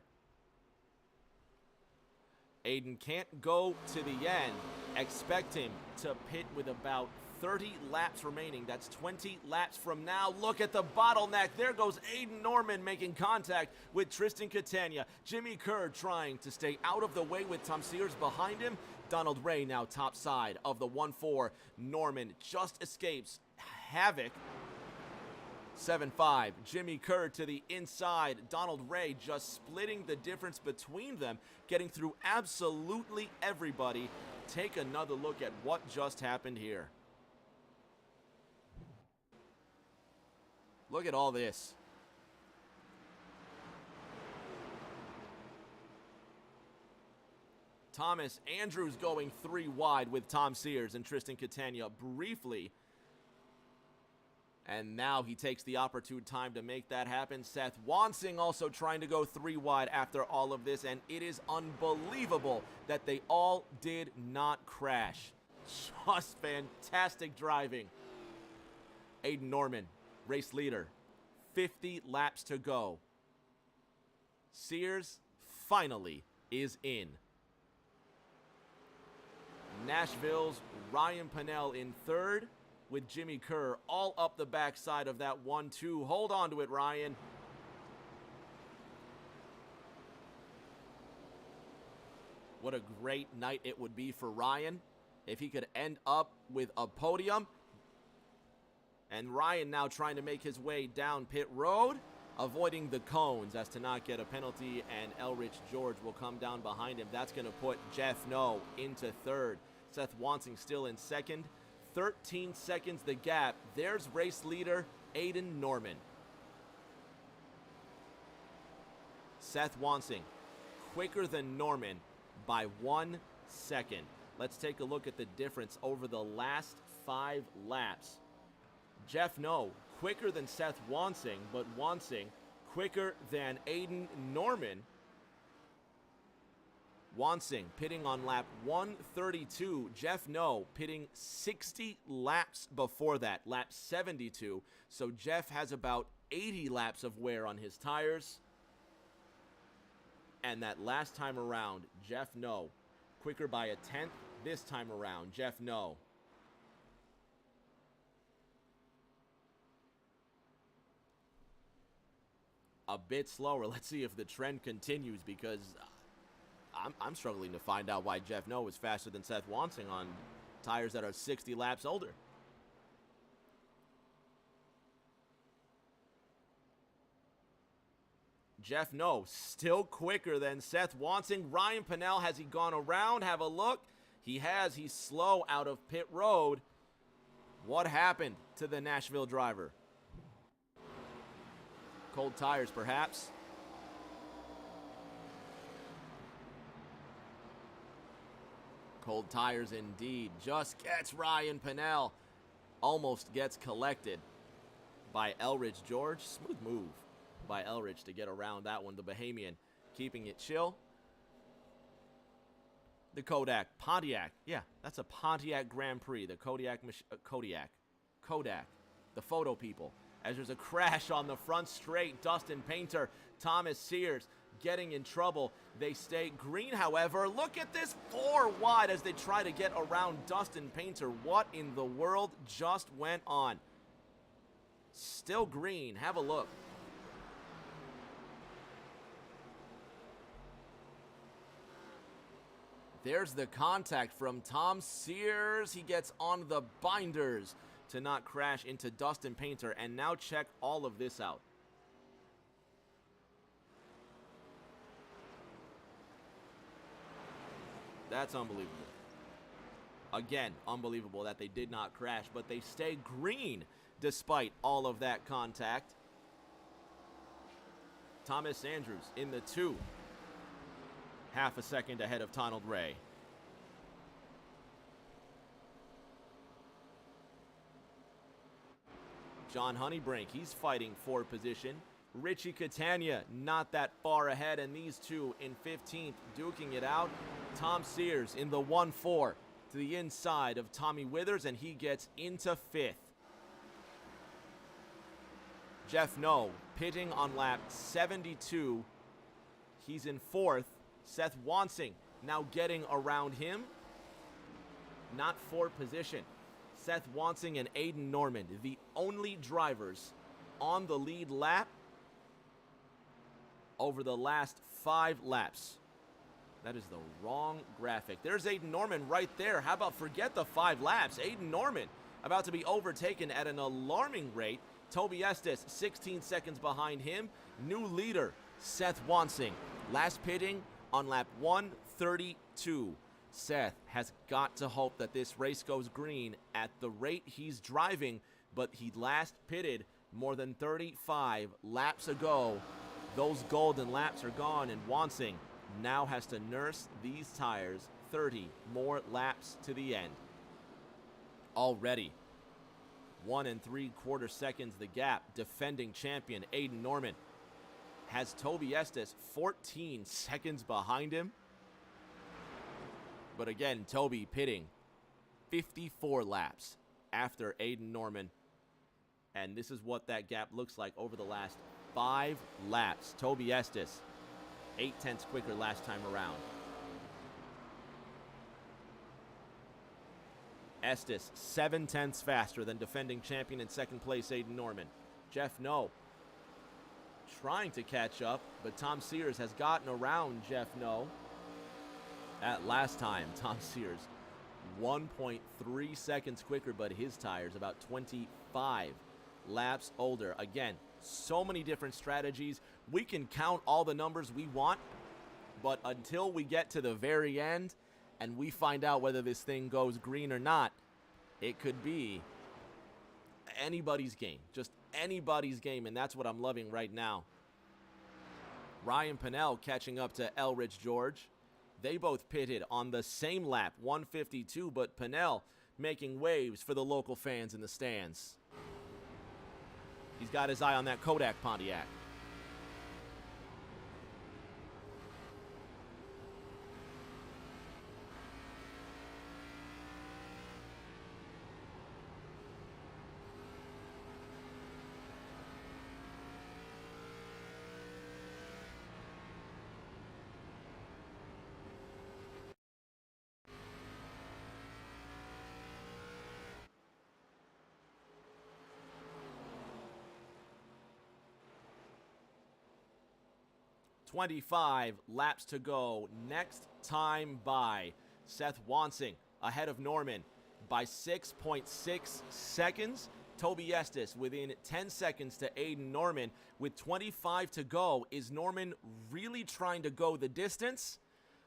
Aiden can't go to the end. Expect him to pit with about 30 laps remaining. That's 20 laps from now. Look at the bottleneck. There goes Aiden Norman making contact with Tristan Catania. Jimmy Kerr trying to stay out of the way with Tom Sears behind him. Donald Ray now top side of the 1-4. Norman just escapes havoc. 7-5. Jimmy Kerr to the inside. Donald Ray just splitting the difference between them, getting through absolutely everybody. Take another look at what just happened here. Look at all this. Thomas Andrews going 3 wide with Tom Sears and Tristan Catania briefly. And now he takes the opportune time to make that happen. Seth Wansing also trying to go 3 wide after all of this. And it is unbelievable that they all did not crash. Just fantastic driving. Aiden Norman, race leader. 50 laps to go. Sears finally is in. Nashville's Ryan Pennell in third, with Jimmy Kerr all up the backside of that 1-2. Hold on to it, Ryan. What a great night it would be for Ryan if he could end up with a podium. And Ryan now trying to make his way down pit road, avoiding the cones as to not get a penalty, and Elrich George will come down behind him. That's going to put Jeff No into third. Seth Wansing still in second. 13 seconds the gap. There's race leader Aiden Norman. Seth Wansing quicker than Norman by 1 second. Let's take a look at the difference over the last 5 laps. Jeff No quicker than Seth Wansing, but Wansing quicker than Aiden Norman. Wansing pitting on lap 132. Jeff No pitting 60 laps before that, lap 72. So Jeff has about 80 laps of wear on his tires. And that last time around, Jeff No quicker by a 10th. This time around, Jeff No a bit slower. Let's see if the trend continues, because I'm struggling to find out why Jeff No is faster than Seth Wansing on tires that are 60 laps older. Jeff No still quicker than Seth Wansing. Ryan Pennell, has he gone around? Have a look. He has. He's slow out of pit road. What happened to the Nashville driver? Cold tires, perhaps. Cold tires indeed. Just gets Ryan Pennell. Almost gets collected by Elrich George. Smooth move by Elrich to get around that one. The Bahamian keeping it chill. The Pontiac. Yeah, that's a Pontiac Grand Prix. The Kodak. The photo people. As there's a crash on the front straight, Dustin Painter, Thomas Sears getting in trouble. They stay green, however. Look at this, 4 wide as they try to get around Dustin Painter. What in the world just went on? Still green. Have a look. There's the contact from Tom Sears. He gets on the binders to not crash into Dustin Painter. And now check all of this out. That's unbelievable. Again, unbelievable that they did not crash, but they stay green despite all of that contact. Thomas Andrews in the 2. Half a second ahead of Donald Ray. John Honeybrink, he's fighting for position. Richie Catania not that far ahead, and these two in 15th duking it out. Tom Sears in the 1-4 to the inside of Tommy Withers, and he gets into 5th. Jeff Noe pitting on lap 72. He's in 4th. Seth Wansing now getting around him. Not for position. Seth Wansing and Aiden Norman, the only drivers on the lead lap over the last 5 laps. That is the wrong graphic. There's Aiden Norman right there. How about forget the 5 laps? Aiden Norman about to be overtaken at an alarming rate. Toby Estes 16 seconds behind him. New leader, Seth Wansing. Last pitting on lap 132. Seth has got to hope that this race goes green at the rate he's driving, but he last pitted more than 35 laps ago. Those golden laps are gone, and Wansing now has to nurse these tires 30 more laps to the end. Already 1 3/4 seconds the gap. Defending champion Aiden Norman has Toby Estes 14 seconds behind him. But again, Toby pitting 54 laps after Aiden Norman. And this is what that gap looks like over the last 5 laps. Toby Estes 8/10 quicker last time around. Estes 7/10 faster than defending champion in second place Aiden Norman. Jeff Noe trying to catch up, but Tom Sears has gotten around Jeff Noe. At last time, Tom Sears 1.3 seconds quicker, but his tires about 25 laps older. Again, so many different strategies. We can count all the numbers we want, but until we get to the very end and we find out whether this thing goes green or not, it could be anybody's game. Just anybody's game, and that's what I'm loving right now. Ryan Pennell catching up to Elridge George. They both pitted on the same lap, 152, but Pennell making waves for the local fans in the stands. He's got his eye on that Kodak Pontiac. .25 laps to go. Next time by. Seth Wansing ahead of Norman by 6.6 seconds. Toby Estes within 10 seconds to Aiden Norman with 25 to go. Is Norman really trying to go the distance?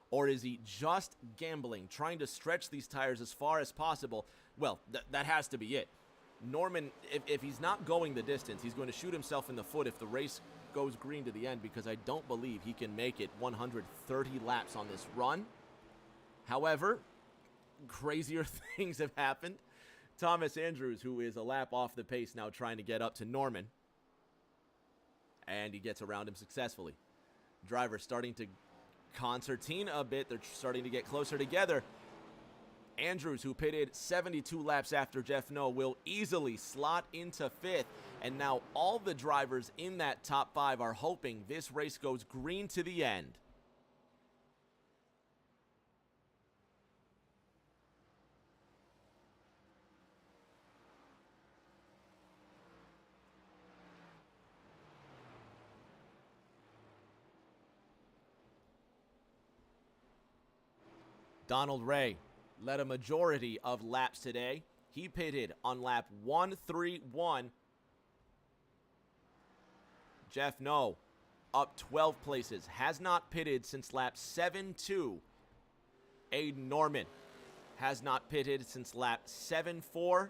Or is he just gambling, trying to stretch these tires as far as possible? Well, that has to be it. Norman, if he's not going the distance, he's going to shoot himself in the foot if the race goes green to the end, because I don't believe he can make it 130 laps on this run. However, crazier things have happened. Thomas Andrews, who is a lap off the pace now, trying to get up to Norman, and he gets around him successfully. Drivers starting to concertina a bit. They're starting to get closer together. Andrews, who pitted 72 laps after Jeff No, will easily slot into 5th. And now all the drivers in that top 5 are hoping this race goes green to the end. Donald Ray led a majority of laps today. He pitted on lap 131. Jeff No up 12 places. Has not pitted since lap 7-2. Aiden Norman has not pitted since lap 7-4.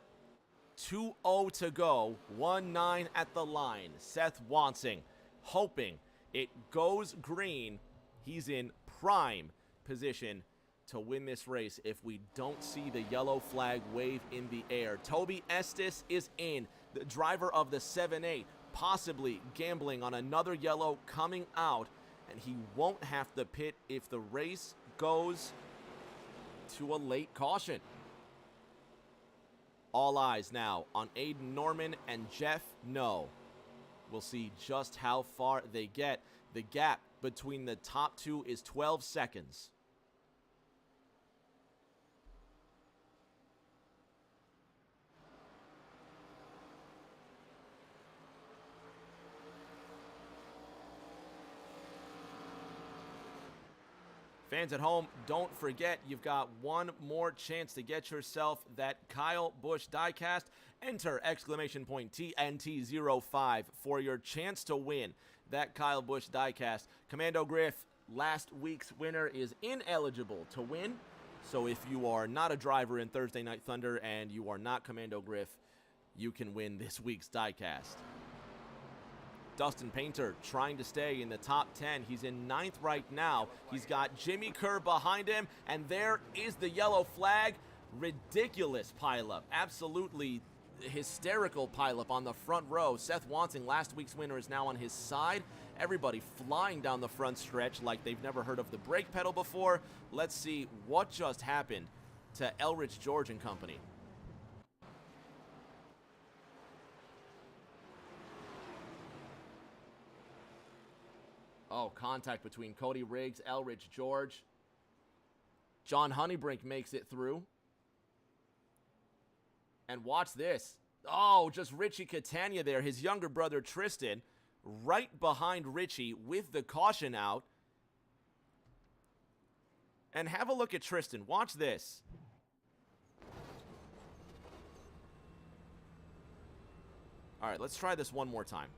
2-0 to go. 1-9 at the line. Seth Wansing hoping it goes green. He's in prime position to win this race if we don't see the yellow flag wave in the air. Toby Estes is in, the driver of the 7-8, possibly gambling on another yellow coming out, and he won't have to pit if the race goes to a late caution. All eyes now on Aiden Norman and Jeff No. We'll see just how far they get. The gap between the top 2 is 12 seconds. Fans at home, don't forget you've got one more chance to get yourself that Kyle Busch diecast. Enter exclamation point TNT05 for your chance to win that Kyle Busch diecast. Commando Griff, last week's winner, is ineligible to win. So if you are not a driver in Thursday Night Thunder and you are not Commando Griff, you can win this week's diecast. Dustin Painter trying to stay in the top 10. He's in 9th right now. He's got Jimmy Kerr behind him, and there is the yellow flag. Ridiculous pileup. Absolutely hysterical pileup on the front row. Seth Wansing, last week's winner, is now on his side. Everybody flying down the front stretch like they've never heard of the brake pedal before. Let's see what just happened to Elrich George and company. Oh, contact between Cody Riggs, Elrich George. John Honeybrink makes it through. And watch this. Oh, just Richie Catania there. His younger brother, Tristan, right behind Richie with the caution out. And have a look at Tristan. Watch this. All right, let's try this one more time.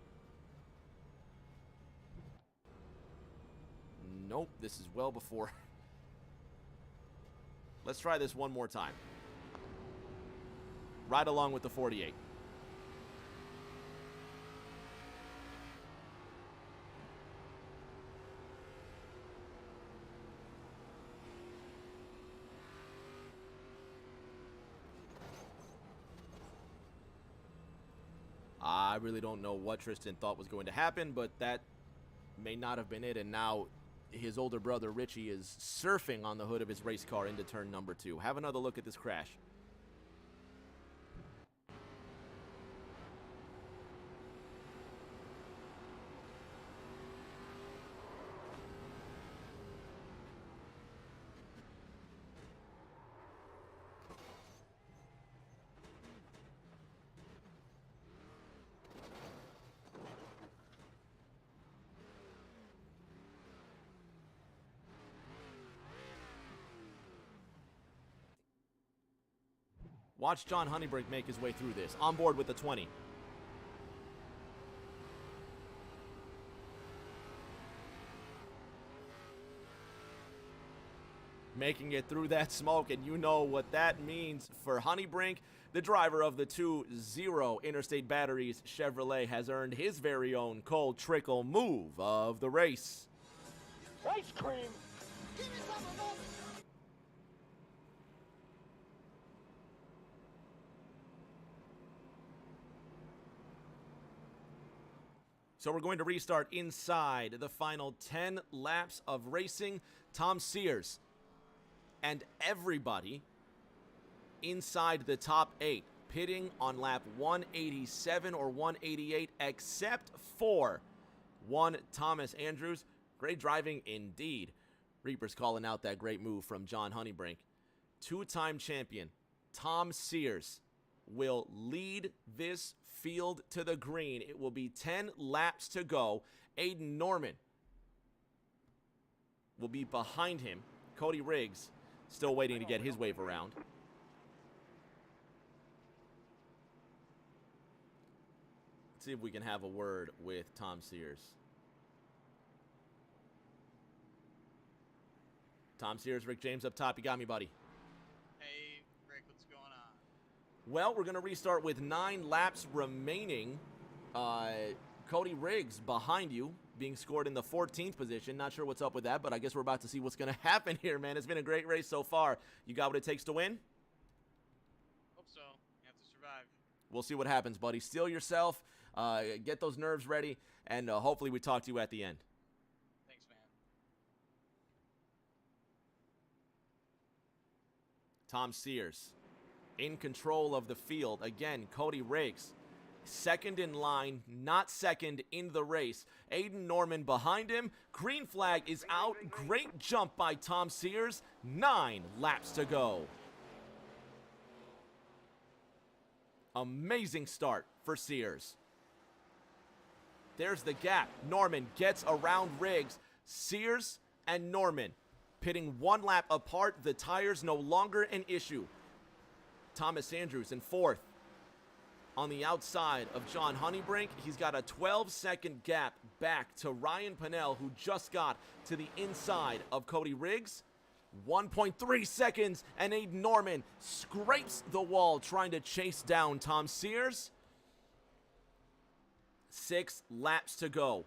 Nope, this is well before. Let's try this one more time. Right along with the 48. I really don't know what Tristan thought was going to happen, but that may not have been it, and now his older brother Richie is surfing on the hood of his race car into turn number 2. Have another look at this crash. Watch John Honeybrink make his way through this. On board with the 20. Making it through that smoke, and you know what that means for Honeybrink. The driver of the 2-0 Interstate Batteries Chevrolet has earned his very own cold trickle move of the race. Ice cream. Give me some of those. So we're going to restart inside the final 10 laps of racing. Tom Sears and everybody inside the top 8, pitting on lap 187 or 188, except for one Thomas Andrews. Great driving indeed. Reaper's calling out that great move from John Honeybrink. Two-time champion Tom Sears will lead this field to the green. It will be 10 laps to go. Aiden Norman will be behind him. Cody Riggs still waiting to get his wave around. Let's see if we can have a word with Tom Sears. Tom Sears, Rick James up top. You got me, buddy. Hey, Rick, what's going on? Well, we're going to restart with 9 laps remaining. Cody Riggs behind you, being scored in the 14th position. Not sure what's up with that, but I guess we're about to see what's going to happen here, man. It's been a great race so far. You got what it takes to win? Hope so. You have to survive. We'll see what happens, buddy. Steel yourself, get those nerves ready, and hopefully we talk to you at the end. Thanks, man. Tom Sears in control of the field. Again, Cody Riggs second in line, not second in the race. Aiden Norman behind him. Green flag is out. Great jump by Tom Sears. 9 laps to go. Amazing start for Sears. There's the gap. Norman gets around Riggs. Sears and Norman pitting 1 lap apart. The tires no longer an issue. Thomas Andrews in 4th. On the outside of John Honeybrink, he's got a 12-second gap back to Ryan Pennell, who just got to the inside of Cody Riggs. 1.3 seconds, and Aiden Norman scrapes the wall trying to chase down Tom Sears. 6 laps to go.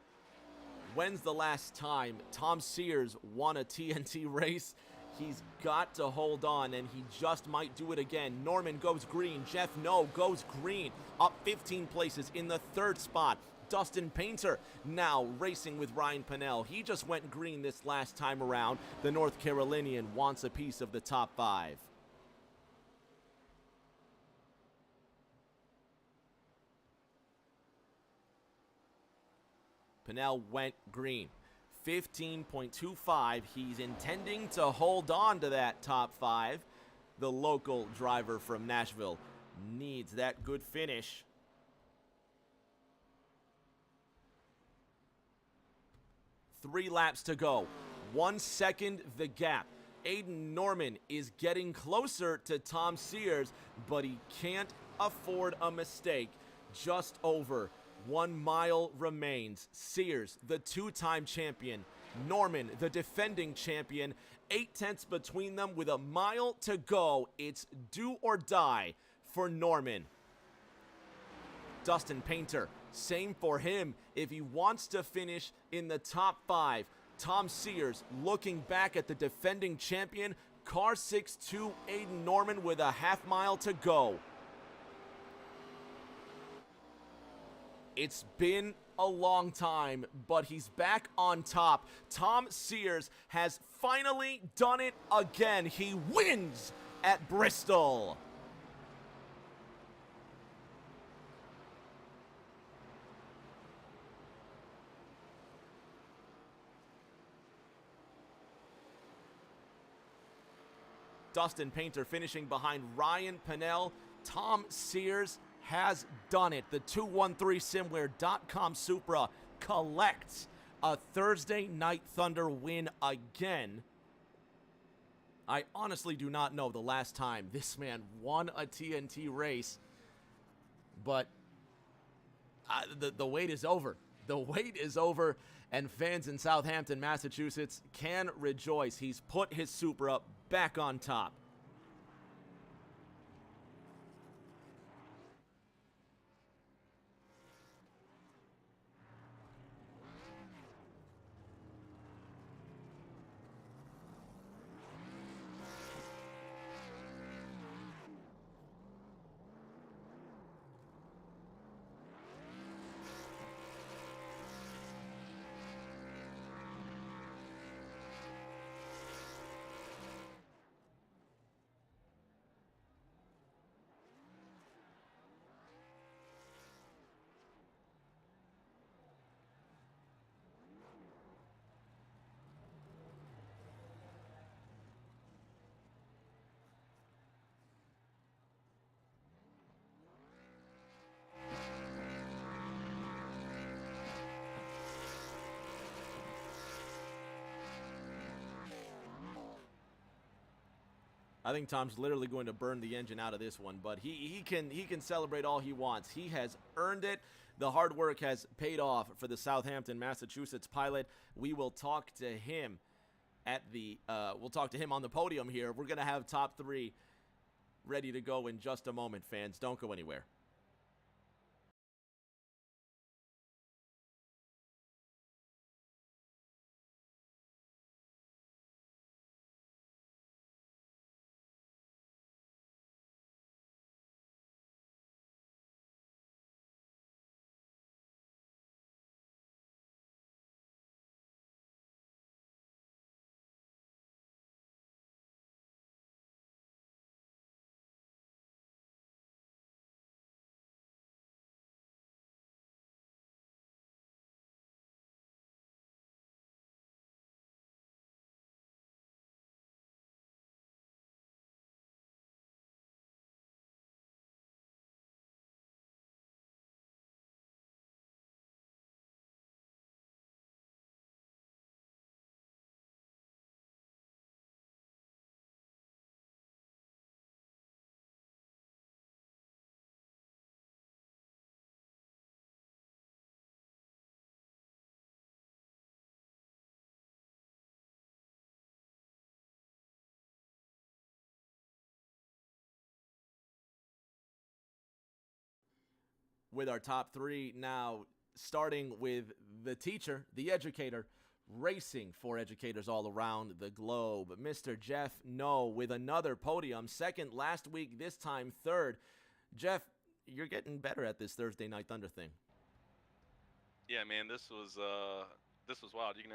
When's the last time Tom Sears won a TNT race? He's got to hold on, and he just might do it again. Norman goes green. Jeff No goes green. Up 15 places in the 3rd spot. Dustin Painter now racing with Ryan Pennell. He just went green this last time around. The North Carolinian wants a piece of the top 5. Pennell went green. 15.25. He's intending to hold on to that top 5. The local driver from Nashville needs that good finish. Three laps to go. 1 second the gap. Aiden Norman is getting closer to Tom Sears, but he can't afford a mistake. Just over 1 mile remains. Sears, the 2-time champion. Norman, the defending champion. 0.8 between them with a mile to go. It's do or die for Norman. Dustin Painter, same for him if he wants to finish in the top 5. Tom Sears looking back at the defending champion. Car 6-2, Aiden Norman with a half mile to go. It's been a long time, but he's back on top. Tom Sears has finally done it again. He wins at Bristol. Dustin Painter finishing behind Ryan Pennell. Tom Sears has done it. The 213simware.com Supra collects a Thursday Night Thunder win again. I honestly do not know the last time this man won a TNT race, but the wait is over. The wait is over, and fans in Southampton, Massachusetts can rejoice. He's put his Supra back on top. I think Tom's literally going to burn the engine out of this one, but he can celebrate all he wants. He has earned it. The hard work has paid off for the Southampton, Massachusetts pilot. We will talk to him we'll talk to him on the podium here. We're going to have top 3 ready to go in just a moment, fans. Don't go anywhere. With our top 3 now, starting with the teacher, the educator, racing for educators all around the globe, Mr. Jeff No with another podium, second last week, this time third. Jeff, you're getting better at this Thursday Night Thunder thing. Yeah, man, this was wild. You can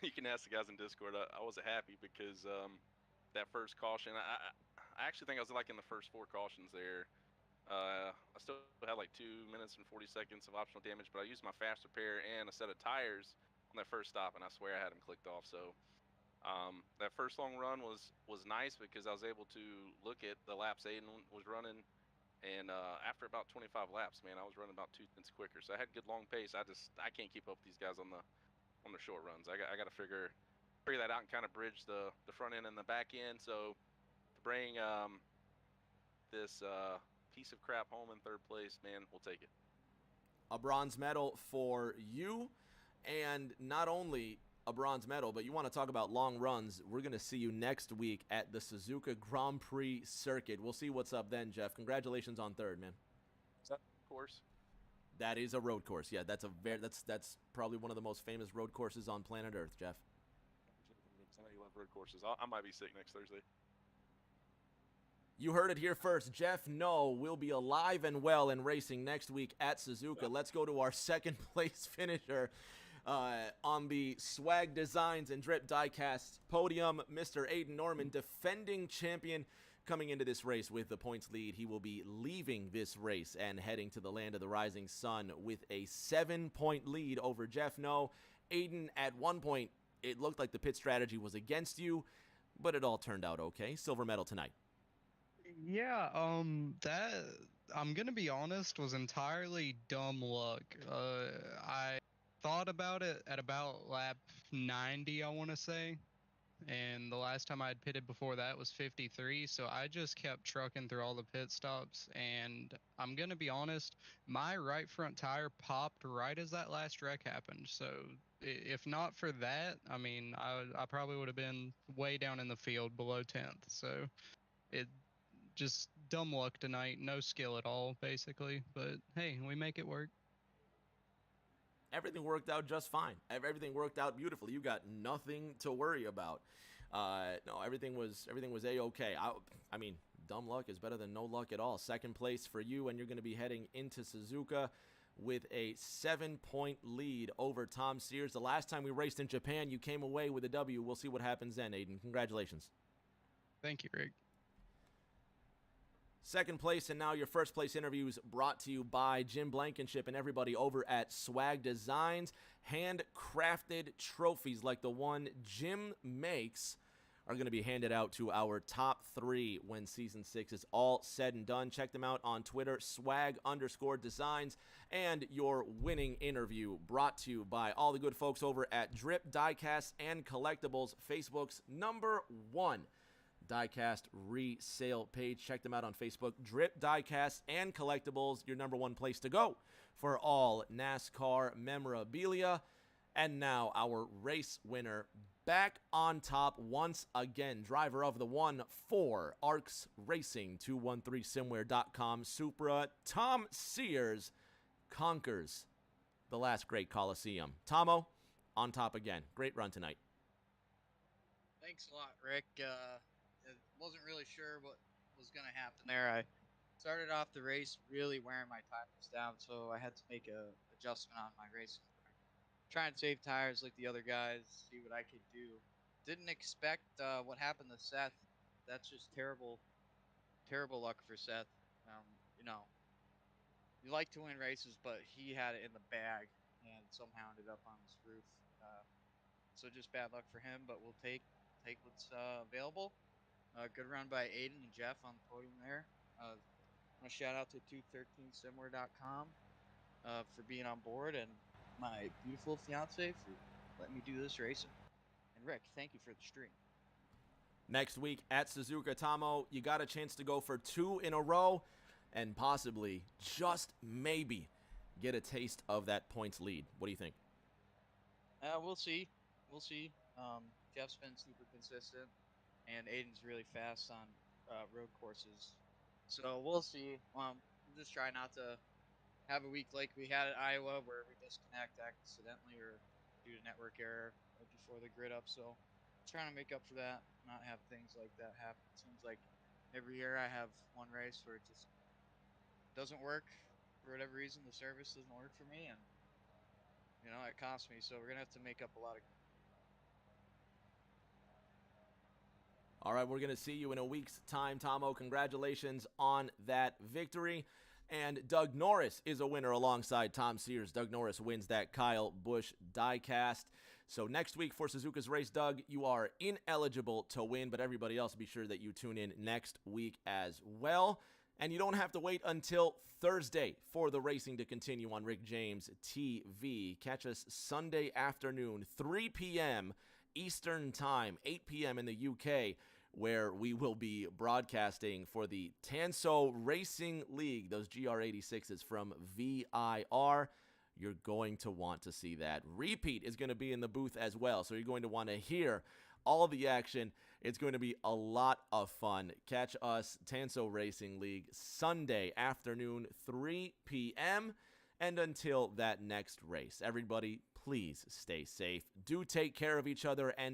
you can ask the guys in Discord. I wasn't happy because that first caution, I actually think I was like in the first 4 cautions there. I still had like 2 minutes and 40 seconds of optional damage, but I used my fast repair and a set of tires on that first stop, and I swear I had them clicked off. So that first long run was nice because I was able to look at the laps Aiden was running, and after about 25 laps, man, I was running about 2 tenths quicker. So I had good long pace. I can't keep up with these guys on the short runs. I got to figure that out and kind of bridge the front end and the back end. So to bring this piece of crap home in third place, man, we'll take it. A bronze medal for you, and not only a bronze medal, but you want to talk about long runs. We're going to see you next week at the Suzuka Grand Prix circuit. We'll see what's up then, Jeff. Congratulations on third, man. Is that course? That is a road course. Yeah, that's probably one of the most famous road courses on planet Earth, Jeff. I know you love road courses. I might be sick next Thursday. You heard it here first. Jeff No will be alive and well in racing next week at Suzuka. Let's go to our second place finisher on the Swag Designs and Drip Diecast podium, Mr. Aiden Norman, defending champion, coming into this race with the points lead. He will be leaving this race and heading to the land of the rising sun with a 7-point lead over Jeff No. Aiden, at one point, it looked like the pit strategy was against you, but it all turned out okay. Silver medal tonight. Yeah, that, I'm gonna be honest, was entirely dumb luck. I thought about it at about lap 90, I want to say, and the last time I had pitted before that was 53, so I just kept trucking through all the pit stops, and I'm gonna be honest, my right front tire popped right as that last wreck happened, so if not for that, I mean, I probably would have been way down in the field below 10th, so it just dumb luck tonight, no skill at all, basically. But hey, we make it work. Everything worked out just fine. Everything worked out beautifully. You got nothing to worry about. No, everything was a-okay. I mean, dumb luck is better than no luck at all. Second place for you, and you're going to be heading into Suzuka with a 7-point lead over Tom Sears. The last time we raced in Japan, you came away with a W. We'll see what happens then, Aiden. Congratulations. Thank you, Rick. Second place, and now your first place interviews brought to you by Jim Blankenship and everybody over at Swag Designs. Handcrafted trophies like the one Jim makes are going to be handed out to our top 3 when Season 6 is all said and done. Check them out on Twitter, swag_designs, and your winning interview brought to you by all the good folks over at Drip Diecast and Collectibles, Facebook's #1 Diecast resale page. Check them out on Facebook. Drip Diecast and Collectibles, your number one place to go for all NASCAR memorabilia. And now our race winner back on top once again. Driver of the 1-4 Arcs Racing 213simware.com Supra. Tom Sears conquers the last great Coliseum. Tomo, on top again. Great run tonight. Thanks a lot, Rick. Wasn't really sure what was going to happen there. I started off the race really wearing my tires down, so I had to make a adjustment on my racing. Try and save tires like the other guys, see what I could do. Didn't expect what happened to Seth. That's just terrible luck for Seth. You know, you like to win races, but he had it in the bag and somehow ended up on his roof. So just bad luck for him, but we'll take what's available. Good run by Aiden and Jeff on the podium there. I want to shout out to 213simware.com for being on board, and my beautiful fiance for letting me do this racing. And Rick, thank you for the stream. Next week at Suzuka, Tomo, you got a chance to go for 2 in a row and possibly, just maybe, get a taste of that points lead. What do you think? We'll see. Jeff's been super consistent, and Aiden's really fast on road courses. So we'll see. We'll just try not to have a week like we had at Iowa where we disconnect accidentally or due to network error right before the grid up. So trying to make up for that, not have things like that happen. It seems like every year I have one race where it just doesn't work for whatever reason. The service doesn't work for me, and it costs me. So we're gonna have to make up a lot of. All right, we're going to see you in a week's time, Tomo. Congratulations on that victory. And Doug Norris is a winner alongside Tom Sears. Doug Norris wins that Kyle Busch diecast. So next week for Suzuka's race, Doug, you are ineligible to win, but everybody else, be sure that you tune in next week as well. And you don't have to wait until Thursday for the racing to continue on Rick James TV. Catch us Sunday afternoon, 3 p.m. Eastern Time, 8 p.m. in the UK, where we will be broadcasting for the Tanso Racing League, those GR86s from VIR. You're going to want to see that. Repeat is going to be in the booth as well, so you're going to want to hear all the action. It's going to be a lot of fun. Catch us, Tanso Racing League, Sunday afternoon, 3 p.m. And until that next race, everybody, please stay safe. Do take care of each other, and